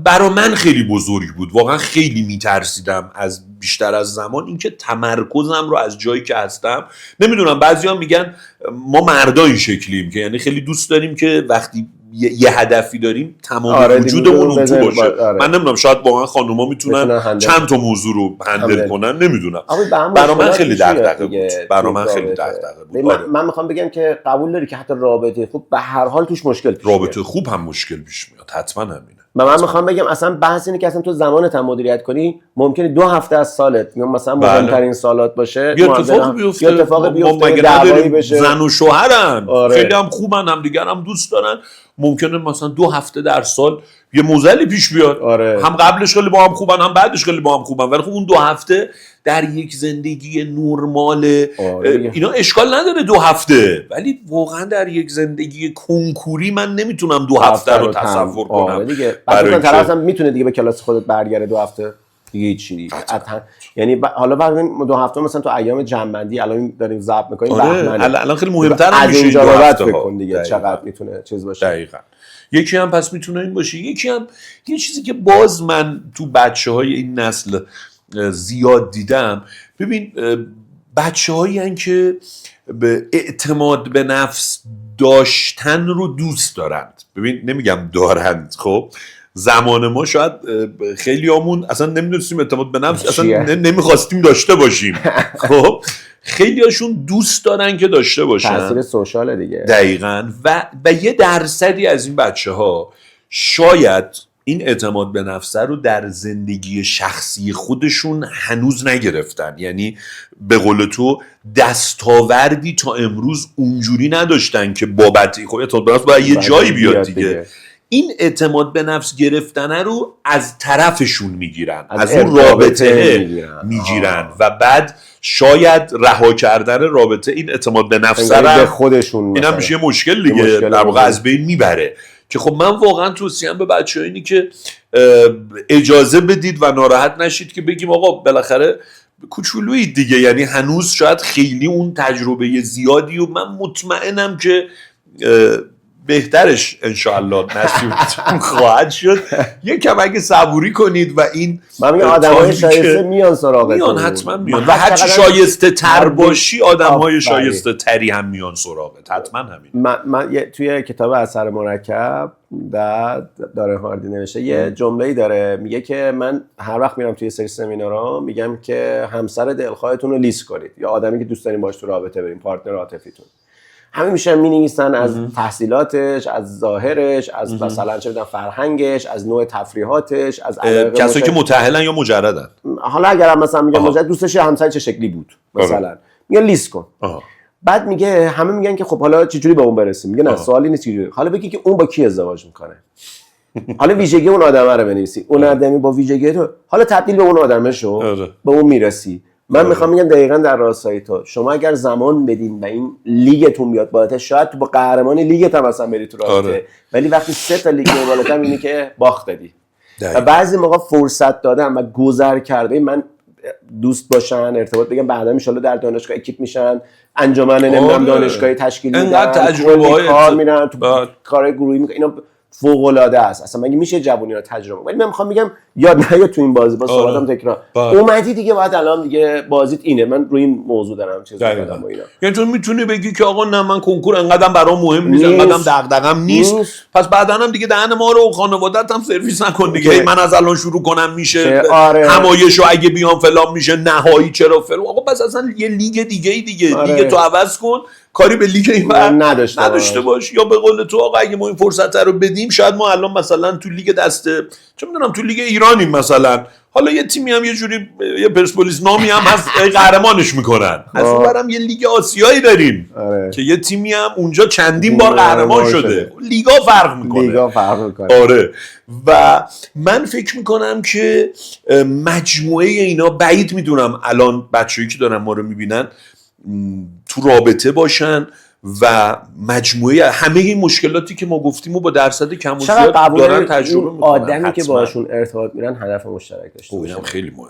[SPEAKER 1] برا من خیلی بزرگ بود، واقعا خیلی میترسیدم از بیشتر از زمان اینکه تمرکزم رو از جایی که هستم. نمیدونم بعضیا میگن ما مردا این شکلیم که یعنی خیلی دوست داریم که وقتی یه هدفی داریم تمام وجودمون اون تو باشه. من نمیدونم شاید واقعا خانوما میتونن چند تا موضوع رو هندل کنن، نمیدونم. برا من خیلی دغدغه بود. برا من خیلی دغدغه بود.
[SPEAKER 2] من میخوام بگم که قبول داری که حتی رابطه خوب به هر حال توش مشکل پیش
[SPEAKER 1] میاد. رابطه خوب هم مشکل پیش میاد، حتما همینه.
[SPEAKER 2] من میخوام بگم اصلا بحث اینه که اصلا تو زمانت هم مدیریت کنی. ممکنه 2 هفته از سالت یا مثلا مهمترین سالات باشه
[SPEAKER 1] یا اتفاق بیفته، دعوایی بشه، زن و شوهرن خیلی هم خوبن، هم دیگر هم دوست دارن، ممکنه مثلا 2 هفته در سال یه موزلی پیش بیاد. هم قبلش خیلی با هم خوبن هم بعدش خیلی با هم خوبن، ولی خب اون 2 هفته در یک زندگی نرمال اینا اشکال نداره 2 هفته، ولی واقعا در یک زندگی کنکوری من نمیتونم 2 هفته رو تصور کنم.
[SPEAKER 2] برای طرف هم میتونه دیگه به کلاس خودت برگرده 2 هفته دیگه چی. یعنی حالا بعد 2 هفته مثلا تو ایام جمع‌بندی الان داریم ضبط می‌کنیم،
[SPEAKER 1] الان خیلی مهم‌تر
[SPEAKER 2] هم میشه اینجا بعد فکر کن دیگه چقدر میتونه چیز باشه.
[SPEAKER 1] دقیقاً. یکی هم پس میتونه این باشه. یکی هم یه چیزی که باز من تو بچه‌های این نسل زیاد دیدم، ببین بچه‌هایی هستن که به اعتماد به نفس داشتن رو دوست دارند. ببین نمیگم دارند، خب زمان ما شاید خیلی همون اصلا نمیدونستیم اعتماد به نفس، اصلا نمیخواستیم داشته باشیم. خب خیلی هاشون دوست دارن که داشته باشن.
[SPEAKER 2] تاثیر سوشال دیگه.
[SPEAKER 1] دقیقاً. و یه درصدی از این بچه ها شاید این اعتماد به نفس رو در زندگی شخصی خودشون هنوز نگرفتن. یعنی به قول تو دستاوردی تا امروز اونجوری نداشتن که بابت خب اعتماد به نفس باید یه جایی بیاد دیگه. این اعتماد به نفس گرفتن رو از طرفشون میگیرن، از اون رابطه میگیرن و بعد شاید رها کردن رابطه این اعتماد به نفس رو
[SPEAKER 2] خودشون
[SPEAKER 1] اینم میشه مشکل دیگه، در واقع از بین میبره. که خب من واقعا توصیه‌ام به بچه‌ها اینی که اجازه بدید و ناراحت نشید که بگیم آقا بالاخره کوچولویید دیگه، یعنی هنوز شاید خیلی اون تجربه زیادی و من مطمئنم که بهترش انشاءالله نصیبتون خواهد شد. یکم اگه صبوری کنید و این
[SPEAKER 2] من میگم آدمای شایسته میان سراغتون،
[SPEAKER 1] میان حتما میان و هر چی شایسته تر باشی آدمای شایسته تری هم میان سراغت، حتما همین.
[SPEAKER 2] من توی کتاب اثر مرکب داره هاردی نوشته یه جمله‌ای داره، میگه که من هر وقت میرم توی سری سمینارها میگم که همسر دلخواهتون رو لیست کنید یا آدمی که دوست دارین باهاش تو رابطه برین، پارتنر عاطفیتون. همه میشن مینویسن از تحصیلاتش، از ظاهرش، از مثلا چه میدونم فرهنگش، از نوع تفریحاتش، از
[SPEAKER 1] کسایی که متأهلن یا مجردن.
[SPEAKER 2] حالا اگرم مثلا میگم مجرد دوستش همسر چه شکلی بود مثلا، میگه لیست کن. بعد میگه همه میگن که خب حالا چجوری به اون برسیم؟ میگه نه سوالی نیست چجوری، حالا بگی که اون با کی ازدواج میکنه. حالا ویژگی اون آدمه رو بنویسی، اون آدمی با ویژگی تو، حالا تبدیل به اون آدمه شو، به اون میرسی. من میخوام میگم دقیقاً در راستای تو، شما اگر زمان بدین و این لیگتون بیاد بالاتر، شاید تو با قهرمان لیگت هم اصلا بری تو رابطه، ولی وقتی 3 تا لیگ بالاتر میبینی که باخت دادی. و بعضی موقع فرصت دادن و گذر کرده، من دوست باشن ارتباط بگم بعدا ان شاءالله در دانشگاه اکیپ میشن، انجمن نمیدونم دانشگاهی تشکیل میدن، تجربه‌های کار میرن تو کارهای گروهی میکنن، اینا فوق العاده است. اصلا مگه میشه جوونی رو تجربه؟ ولی من میخوام میگم یاد نیا تو این بازی با صحبتام تکرار اومدی دیگه، باید الان دیگه بازیت اینه. من روی این موضوع دارم چیز میگم و اینا.
[SPEAKER 1] یعنی تو میتونی بگی که آقا نه من کنکور انقدرم برام مهم نیست، انقدرم دغدغه‌ام نیست، پس بعداً هم دیگه دهن ما رو خانواده‌ت هم سرویس نکن دیگه. من از الان شروع کنم میشه همایشو اگه بیام فلان میشه نهایی چرا فلان. آقا بس اصلا یه لیگ دیگه لیگ تو عوض کن، کاری به لیگ این نداشته باش. یا به قول تو آقا اگه ما این فرصت رو بدیم، شاید ما الان مثلا تو لیگ دسته چه میدونم تو لیگ ایرانی مثلا، حالا یه تیمی هم یه جوری یه پرسپولیس نامی هم هست قهرمانش میکنن، از اونورم یه لیگ آسیایی داریم که یه تیمی هم اونجا چندین بار قهرمان شده. لیگا فرق میکنه. آره. و من فکر میکنم که مجموعه اینا، بعید میدونم الان بچه‌ای که دارن ما رو میبینن تو رابطه باشن و مجموعه همه این مشکلاتی که ما گفتیم و با درصد کم و زیاد دارن تجربه میکنن.
[SPEAKER 2] آدمی که باشون ارتباط میرن هدف مشترک داشته باشن،
[SPEAKER 1] خیلی مهمه.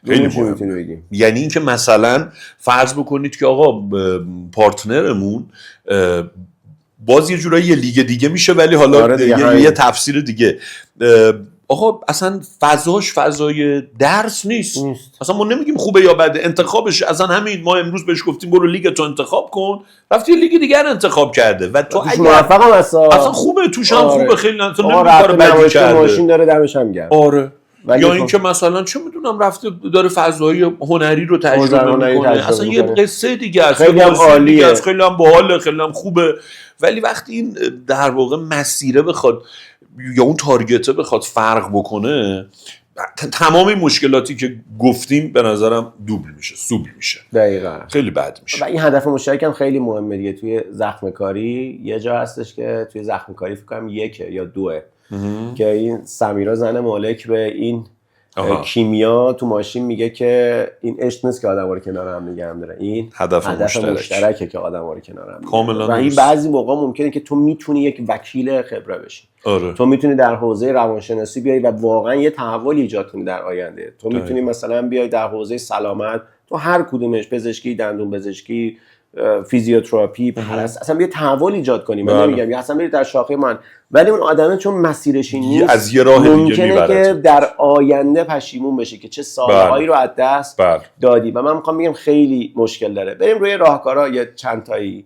[SPEAKER 1] خیلی مهمه. یعنی اینکه مثلا فرض بکنید که آقا پارتنرمون باز یه جورایی یه لیگ دیگه میشه، ولی حالا یه تفسیر دیگه، آقا اصلا فضاش فضای درس نیست. اصلا ما نمیگیم خوبه یا بده، انتخابش اصلا همین. ما امروز بهش گفتیم برو لیگ تو انتخاب کن، رفتی لیگ دیگر انتخاب کرده و تو اگه
[SPEAKER 2] موفقم اصلا
[SPEAKER 1] خوبه، توش هم خوبه، خیلی اصلا نمی‌کاره بدی کرده،
[SPEAKER 2] ماشین داره دمش هم گرم.
[SPEAKER 1] آره. یا اینکه مثلا چه میدونم رفته داره فضای هنری رو تجربه میکنه، اصلا یه قصه دیگه است،
[SPEAKER 2] خیلی هم عالیه،
[SPEAKER 1] خیلی هم باحاله، خیلی هم خوبه. ولی وقتی این در واقع مسیره بخواد یا اون تارگته بخواد فرق بکنه، تمام این مشکلاتی که گفتیم به نظرم دوبل میشه، سوبل میشه.
[SPEAKER 2] دقیقاً.
[SPEAKER 1] خیلی بد میشه.
[SPEAKER 2] و این هدف مشترک هم خیلی مهمه دیگه. توی زخم کاری یه جا هستش که توی زخم کاری فکر کنم 1 یا 2 که این سمیرا زن مالک به این کیمیا تو ماشین میگه که این عشق نیست که آدم‌ها رو کنار هم نگه هم داره، این هدف مشترکه که آدم‌ها رو کنار هم کاملا. و این بعضی موقع ممکنه که تو میتونی یک وکیل خبره بشی. تو میتونی در حوزه روانشناسی بیای و واقعا یه تحول ایجاد کنی در آینده. تو میتونی مثلا بیای در حوزه سلامت، تو هر کدومش، پزشکی، دندون پزشکی، فیزیوتراپی، اصلا یه تحول ایجاد کنیم. من نمیگم یا اصلا برید در شاخه من، ولی اون آدمه چون مسیرش نیست
[SPEAKER 1] از یه راه دیگه
[SPEAKER 2] ممکنه که در آینده پشیمون بشه که چه سالهایی رو از دست دادی. و من میخوام بگم خیلی مشکل داره. بریم روی راهکارها یه چند تایی،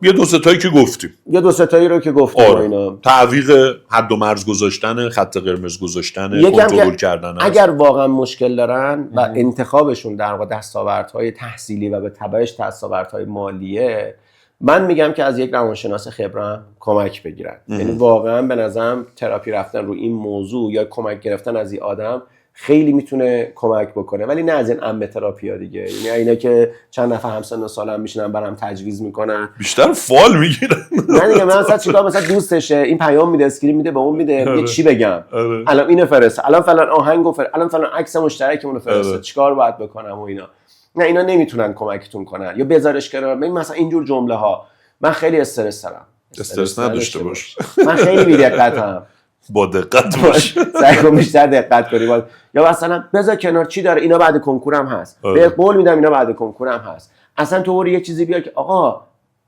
[SPEAKER 1] یه 2-3 تایی که گفتیم،
[SPEAKER 2] یه 2-3 تایی رو که گفتیم. اینا
[SPEAKER 1] تعویق حد و مرز گذاشتن، خط قرمز گذاشتن، کنترل کردن.
[SPEAKER 2] اگر واقعا مشکل دارن و انتخابشون در واقع دستاوردهای تحصیلی و به تبعش دستاوردهای مالیه، من میگم که از یک روانشناس خبره کمک بگیرن. یعنی واقعا به نظرم تراپی رفتن رو این موضوع یا کمک گرفتن از این آدم خیلی میتونه کمک بکنه، ولی نه از این عمه تراپیا دیگه. یعنی اینا که چند نفر همسن و سالم میشینن برام تجویز میکنن،
[SPEAKER 1] بیشتر فال میگیرن.
[SPEAKER 2] نه دیگه، من مثلا چیکار، مثلا دوستشه این پیام میده، اسکرین میده، به اون میده، یه چی بگم، الان اینو فرست، الان فلان آهنگو فرست، الان فلان عکس مشترکمون رو فرست، چیکار باید بکنم و اینا. نه اینا نمیتونن کمکتون کنن. یا بذارش کنار. ببین مثلا اینجور جمله ها، من خیلی استرس دارم.
[SPEAKER 1] استرس نداشته باش.
[SPEAKER 2] من خیلی بی‌دقتم.
[SPEAKER 1] با دقت باش.
[SPEAKER 2] سعی کن بیشتر دقت کنی. یا مثلا بذار کنار چی داره، اینا بعد کنکورم هست. به قول میدم اینا بعد کنکورم هست. اصلا تو برو یه چیزی بیار که آقا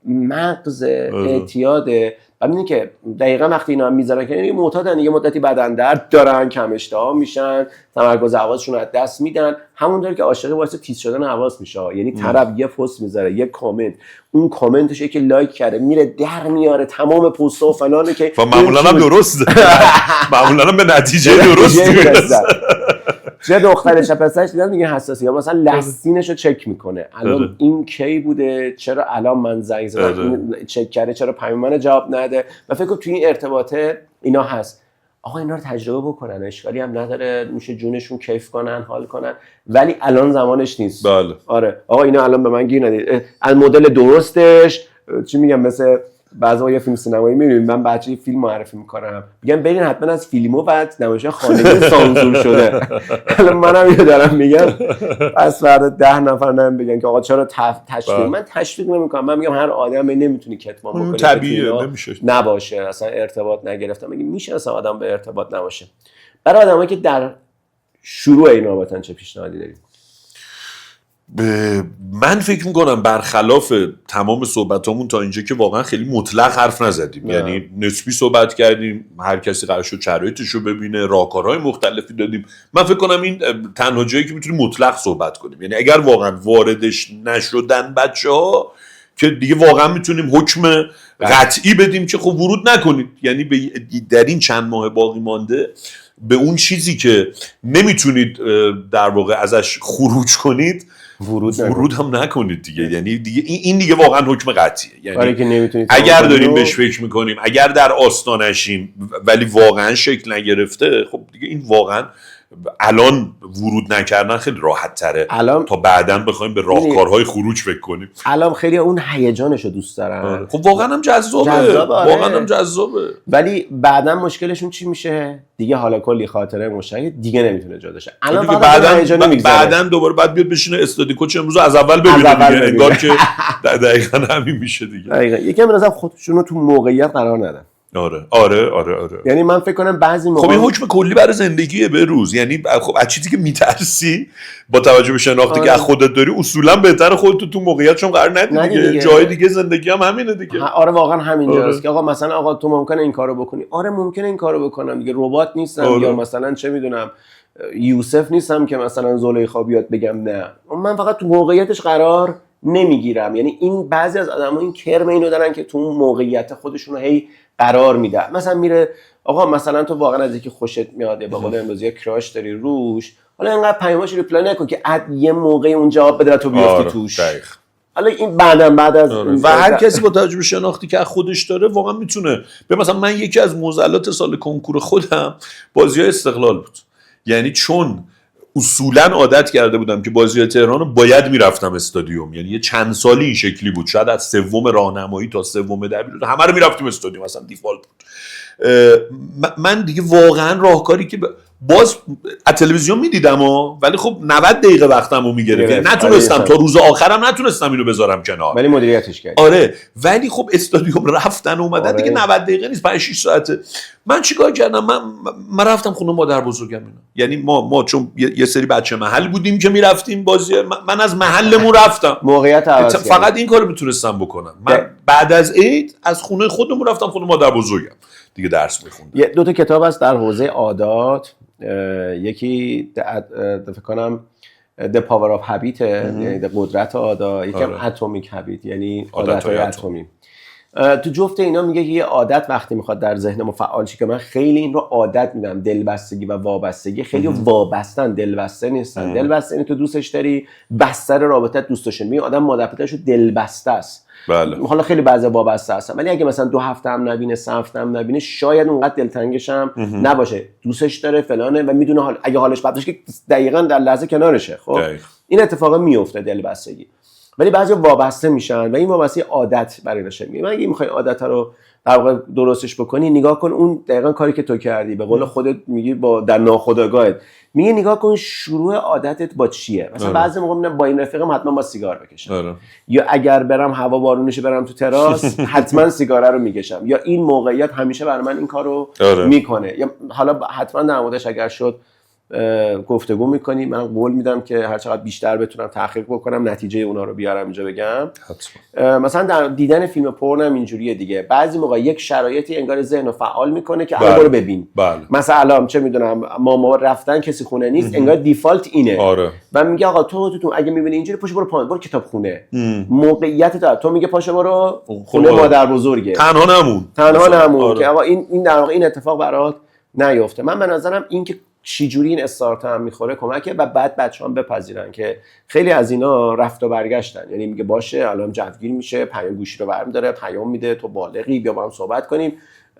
[SPEAKER 2] مغز اعتیاده. و می‌بینی که دقیقاً وقتی اینا هم میذارن که یعنی معتادن، یه مدتی بدن درد دارن، کم اشتها میشن، تمرکز حواسشون از دست میدن، همونطور که عاشق واسه تیز شدن حواس میشه. یعنی طرف یه پست میذاره، یه کامنت، اون کامنتش که لایک کرده میره در میاره تمام پست‌ها و فلانه که
[SPEAKER 1] معمولاً هم درسته. معمولاً هم به نتیجه درستی میرسه.
[SPEAKER 2] چه دخترش پسرش دیدم میگه حساسی، یا مثلا لسینشو چک میکنه الان این کی بوده، چرا الان من زنگ زدم این چک کرده، چرا پیام من جواب نده. و فکر کنم توی این ارتباطه اینا هست. آقا اینا رو تجربه بکنن، اشکالی هم نداره، میشه جونشون کیف کنن، حال کنن، ولی الان زمانش نیست.
[SPEAKER 1] بله.
[SPEAKER 2] آره آقا اینا الان به من گیر ندید. مدل درستش چی میگم، مثل بعضا یه فیلم سینمایی میبینیم، من بچه فیلم معرفی میکنم میگم برین حتما از فیلمو بعد نمایشگاه خانگی سانسور شده. حالا منم اینو دارم میگم پس فردا 10 نفر نمیگن بگن که آقا چرا تشویق. من تشویق نمیکنم، من میگم هر آدمی نمیتونی کتمان بکنه،
[SPEAKER 1] طبیعیه نمیشه
[SPEAKER 2] نباشه اصلا ارتباط نگرفتم. میگم میشه اصلا آدم به ارتباط نباشه. برای آدمایی که در شروع این رابطن چه پیشنهادی دارید؟
[SPEAKER 1] من فکر میکنم برخلاف تمام صحبتامون تا اینجا که واقعا خیلی مطلق حرف نزدیم، یعنی نسبی صحبت کردیم، هر کسی قرار شد شرایطش رو ببینه، راهکارهای مختلفی دادیم. من فکر کنم این تنها جایی که میتونیم مطلق صحبت کنیم، یعنی اگر واقعا واردش نشدن بچه‌ها که دیگه واقعا میتونیم حکم قطعی بدیم که خب ورود نکنید. یعنی در این چند ماه باقی مانده به اون چیزی که نمیتونید در واقع ازش خروج کنید ورود هم نکنید دیگه. یعنی دیگه این دیگه واقعا حکم قطعیه. یعنی اگر داریم بهش فکر میکنیم، اگر در آستانشیم ولی واقعا شکل نگرفته، خب دیگه این واقعا الان ورود نکردن خیلی راحت تره تا بعداً بخوایم به راهکارهای خروج فکر کنیم.
[SPEAKER 2] الان خیلی اون هیجانشو دوست دارن.
[SPEAKER 1] خب واقعا هم جذابه. واقعا هم جذابه.
[SPEAKER 2] ولی بعداً مشکلشون چی میشه؟ دیگه حالا کلی خاطره مشترک دیگه نمیتونه جدا شه.
[SPEAKER 1] الان بعداً دوباره بعد بیاد بشینه استادی کوچ امروز از اول ببینه دیگه، انگار که دقیقاً همین میشه دیگه.
[SPEAKER 2] دقیقاً یکم لازم خودشونو تو موقعیت قرار ندن.
[SPEAKER 1] آره.
[SPEAKER 2] یعنی من فکر کنم بعضی موقع
[SPEAKER 1] خب این حکم کلی برای زندگیه به روز. یعنی خب از چیزی که میترسی با توجه به شناختی که از خودت داری اصولا بهتره خودت تو موقعیتشون قرار ندی دیگه. جای دیگه زندگی هم همینه دیگه.
[SPEAKER 2] آره واقعا همینجاست که آقا مثلا آقا تو ممکنه این کارو بکنی. آره ممکنه این کارو بکنم دیگه، ربات نیستم. یا مثلا چه میدونم یوسف نیستم که مثلا زلیخا بیاد بگم نه، من فقط تو موقعیتش قرار نمیگیرم. یعنی این بعضی از آدما این کرم اینو دارن که تو موقعیت خودشونو هی قرار میده. مثلا میره آقا مثلا تو واقعا از اینکه خوشت میاد به قول امروزی یا کراش داری روش، حالا اینقدر پیامش ریپلای نکن که یه موقع اون جواب بده تو بیافتی توش. حالا این بعد از
[SPEAKER 1] و هر کسی با توجه به شناختی که خودش داره واقعا میتونه. مثلا من یکی از معضلات سال کنکور خودم بازی‌های استقلال بود. یعنی چون اصولا عادت کرده بودم که بازی تهران رو باید میرفتم استادیوم، یعنی یه چند سالی این شکلی بود، شاید از سوم راهنمایی تا سوم دبیرستان همه رو میرفتیم استادیوم، مثلا دیفالت بود. من دیگه واقعا راهکاری که باز از تلویزیون میدیدم ولی خب 90 دقیقه وقتمو میگرفت، نتونستم تا روز آخرم نتونستم اینو بذارم کنار،
[SPEAKER 2] ولی مدیریتش کردم.
[SPEAKER 1] آره ولی خب استادیوم رفتن اومدن دیگه 90 دقیقه نیست، 5 6 ساعته. من چیکار کردم؟ من رفتم خونه مادر بزرگم اینا. یعنی ما چون یه سری بچه محل بودیم که میرفتیم بازی، من از محلمون رفتم.
[SPEAKER 2] موقعیت عوض
[SPEAKER 1] فقط این کارو میتونستم بکنم. من بعد از عید از خونه خودمون رفتم خونه مادر بزرگم دیگه درس میخوندم.
[SPEAKER 2] دو تا کتاب هست در حوزه عادات، یکی فکر کنم The Power of Habit، یعنی قدرت عادت، یکم Atomic Habit یعنی عادت‌های اتمی. تو جفت اینا میگه یه عادت وقتی میخواد در ذهن ما فعال شه، که من خیلی این رو عادت میدم، دلبستگی و وابستگی. خیلی وابستن، دلبسته نیستن. دلبسته اینه تو دوستش داری، بستر رابطت دوست داشتن. میگه آدم مادر پدرشو دلبسته است.
[SPEAKER 1] بله.
[SPEAKER 2] حالا خیلی بعضی وابسته هستن، ولی اگه مثلا 2 هفته هم نبینه، 3 هفته هم نبینه، شاید اونقدر دلتنگش هم نباشه، دوستش داره فلانه و میدونه اگه حالش بد باشه که دقیقاً در لحظه کنارشه. خب این اتفاق میفته، دلبستگی. ولی بعضی وابسته میشن و این وابسته عادت برای نشه. من اگه میخوای عادت رو در واقع درستش بکنی، نگاه کن اون دقیقاً کاری که تو کردی، به قول خودت میگی با در ناخودآگاهت میگه نگاه کن شروع عادتت با چیه. مثلا بعضی موقع میگم با این رفیقم حتما با سیگار بکشم، یا اگر برم هوا بارونشه برم تو تراس حتما سیگاره رو میکشم، یا این موقعیت همیشه برای من این کارو میکنه، یا حالا حتما در موردش اگر شد گفتگو میکنیم. من قول میدم که هر چقدر بیشتر بتونم تحقیق بکنم نتیجه اونا رو بیارم اینجا بگم. مثلا در دیدن فیلم پورن هم اینجوریه دیگه، بعضی موقع یک شرایطی انگار ذهنو فعال میکنه که الان برو ببین. مثلا الان چه میدونم ماما رفتن کسی خونه نیست، انگار دیفالت اینه. و میگه آقا تو اگه میبینی اینجوری پاشو برو پایین، برو کتاب خونه. موقعیت داره. تو میگه پاشو برو خونه مادر بزرگه، تنها نمون که آقا این در واقع این اتفاق برات نیفته. من به نظرم این که چجوری این استارت هم میخوره کمکه و بعد بچه‌ها بپذیرن که خیلی از اینا رفت و برگشتن. یعنی میگه باشه الان جوگیر میشه، پیام گوشی رو برمی‌داره، پیام میده تو بالغی بیا با هم صحبت کنیم،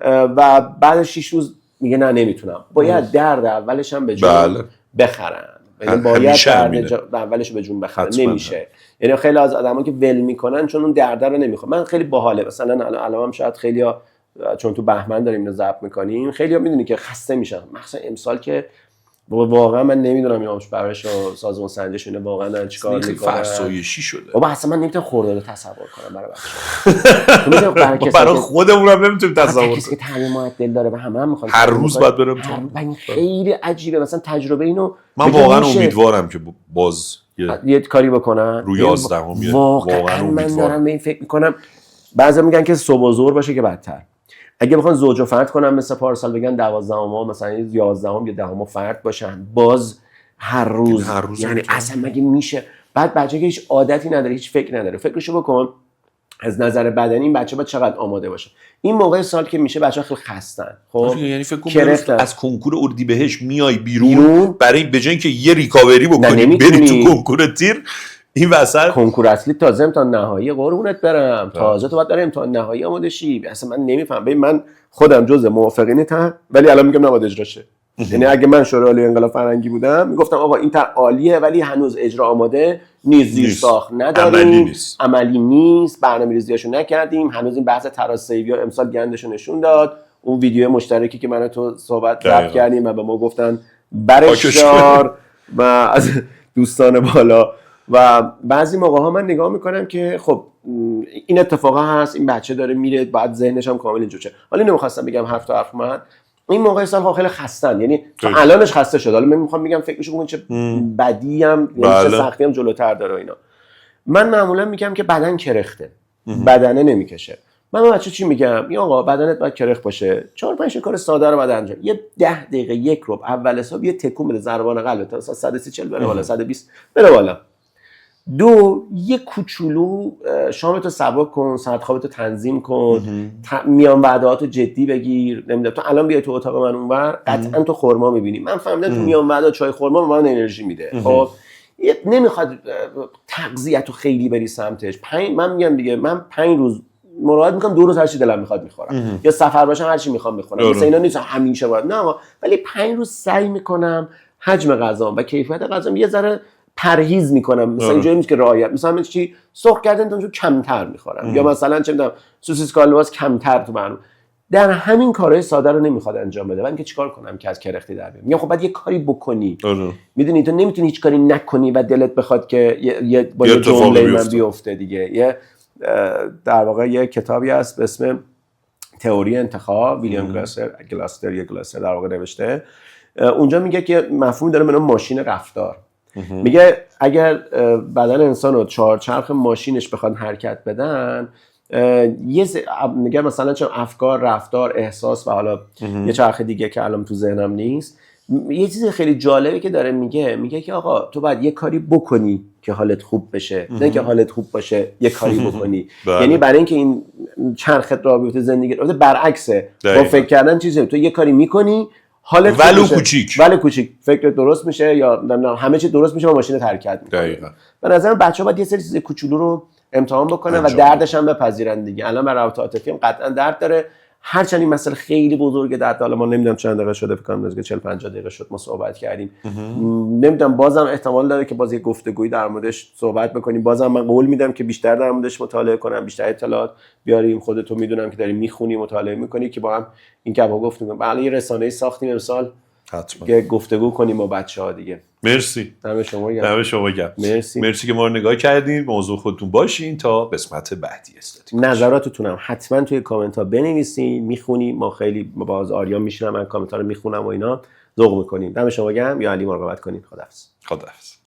[SPEAKER 2] و بعد 6 روز میگه نه نمیتونم. باید درد اولش هم به جون بخرن. یعنی باید درد اولش به جون بخرن. نمیشه. یعنی خیلی از آدما که ول میکنن چون اون درد رو نمیخوان. من خیلی باحاله مثلا الان هم شاید خیلیا چون تو بهمن داریم اینو ضبط میکنیم خیلیا میدونی که خسته میشن، مثلا امسال که واقعا من نمیدونم این آموزش پرورش و سازمان سنجش اینه واقعا دارن چیکار میکنن.
[SPEAKER 1] فرسایشی شده
[SPEAKER 2] بابا اصلا من نمیتونم خورده رو تصور کنم برای بچه‌ها.
[SPEAKER 1] برای خودمون هم نمیتونیم تصور کنیم.
[SPEAKER 2] کسی که تعلیم معدل داره و همه هم میخوان
[SPEAKER 1] هر روز باید برم تو.
[SPEAKER 2] این خیلی عجیبه. مثلا تجربه اینو
[SPEAKER 1] من واقعا امیدوارم که باز
[SPEAKER 2] یه کاری بکنن
[SPEAKER 1] روی 11
[SPEAKER 2] واقعا من دارم به این فکر میکنم. بعضی میگن که صبح و ظهر باشه که بدتر. اگه بخوان زوج و فرد کنن مثل پارسال بگن 12 مثلا 11 یا 10 فرد باشن باز هر روز یعنی اصلا مگه میشه؟ بعد بچه که هیچ عادتی نداره، هیچ فکر نداره، فکرشو بکن از نظر بدنی این بچه باید چقدر آماده باشه. این موقع سال که میشه بچه‌ها خیلی خستن. خب
[SPEAKER 1] یعنی فکر کن از کنکور اردیبهشت میای بیرون برای بجای اینکه یه ریکاوری بکنی بری تو کنکور تیر، این وسط
[SPEAKER 2] کنکور اصلی تازه امتحان نهایی قربونت برم، تازه تو باید برای امتحان نهایی آماده شی. اصلا من نمیفهم. ببین من خودم جزء موافقینتم ولی الان میگم نباید اجرا شه. یعنی اگه من شورای عالی انقلاب فرهنگی بودم میگفتم آقا این طرح عالیه ولی هنوز اجرا آماده نیست، زیر ساخت نداریم، عملی نیست، برنامه‌ریزیاشو نکردیم، هنوز این بحث تراس سیویا امسال گندشو نشون داد. اون ویدیو مشترکی که من و تو صحبت کردیم و به ما گفتن برشار و از دوستان بالا. و بعضی موقع ها من نگاه میکنم که خب این اتفاقا هست، این بچه داره میره بعد ذهنش هم کامل اینجوریه. حالا نمیخواستم بگم حرف تا حرف من این موقع سال خیلی خستن، یعنی تا الانش خسته شد. حالا من میخوام بگم فکرشو بکن چه بدی هم چه سختی هم جلوتر داره اینا. من معمولا میگم که بدن کرخته، بدنه نمیکشه. من بچه چی میگم؟ یا آقا بدنت باید کرخت باشه، 4-5 کار ساده رو بعد انجام. یه 10 دقیقه یک ربع اول حساب یه تکون بده ضربان قلبت تا 130-140 بره بالا، 120 بره بالا. 2 یه کوچولو شامتو سبک کن، ساعت خوابتو تنظیم کن، میان وعدهاتو جدی بگیر. نمیدونم تو الان بیای تو اتاق من اونور قطعا تو خرما میبینی. من فهمیدم تو میان وعده چای خرما به من انرژی میده. خب نمیخواد تغذیه‌تو خیلی بری سمتش. من میگم دیگه من 5 روز مراقبت میکنم، 2 روز هر چی دلم میخواد میخورم، یا سفر باشم هر چی میخوام میخورم. مثلا اینا نیست همیشه باید، نه ولی 5 روز سعی میکنم حجم غذام و کیفیت غذام یه ذره پرهیز میکنم. مثلا اینجوری نیست که رعایت، مثلا چی سرخ کردن تو کمتر میخورم، یا مثلا چه میدونم سوسیس کالواس کمتر تو برنامه. در همین کارهای ساده رو نمیخواد انجام بده. من که چیکار کنم که از کرختی در بیام؟ میگم خب بعد یه کاری بکنی. میدونی تو نمیتونی هیچ کاری نکنی و دلت بخواد که با یه جمله من بیفته دیگه. یه در واقع یه کتابی هست به اسم تئوری انتخاب، ویلیام گلاسر در واقع نوشته. اونجا میگه که مفهوم داره به نام ماشین رفتار. میگه اگر بدن انسان رو 4 چرخ ماشینش بخواد حرکت بدن، میگه مثلا چه افکار، رفتار، احساس و حالا یه چرخ دیگه که الان تو ذهنم نیست. یه چیز خیلی جالبی که داره میگه که آقا تو باید یه کاری بکنی که حالت خوب بشه، نه که حالت خوب باشه یه کاری بکنی. یعنی برای اینکه این چرخت را بیفته زندگی رو برعکسه. با فکر کردن چیزی تو یه کاری میکنی حالت ولو کوچیک فکرت درست میشه یا همه چی درست میشه و ماشین حرکت میکنه. دقیقاً به نظر من بچه‌ها باید یه سری چیز کوچولو رو امتحان بکنن و دردش هم بپذیرن دیگه. الان برای روابط عاطفی هم قطعا درد داره، هرچند این مسئله خیلی بزرگه. در حالا ما نمیدونم چند دقیقه شده، فکر کنم نزدیک 40-50 دقیقه شد ما صحبت کردیم. نمیدونم بازم احتمال داره که باز یه گفتگویی در موردش صحبت بکنیم. بازم من قول میدم که بیشتر در موردش مطالعه کنم، بیشتر اطلاعات بیاریم. خودت میدونم که داری میخونی، مطالعه میکنی که با هم این که با گفتیم. بله یه رسانه‌ای ساختیم امسال
[SPEAKER 1] حتما
[SPEAKER 2] که گفتگو کنیم با بچه‌ها دیگه.
[SPEAKER 1] مرسی.
[SPEAKER 2] دم شما گرم.
[SPEAKER 1] دم شما گرم.
[SPEAKER 2] مرسی
[SPEAKER 1] که ما رو نگاه کردین. موضوع خودتون باشین تا قسمت بعدی استاتیک.
[SPEAKER 2] نظراتتونم حتما توی کامنت ها بنویسین، میخونیم. ما خیلی باز آریان میشینم من کامنت ها رو میخونم و اینا ذوق میکنیم. دم شما گرم. یا علی مراقبت کنین. خداحافظ.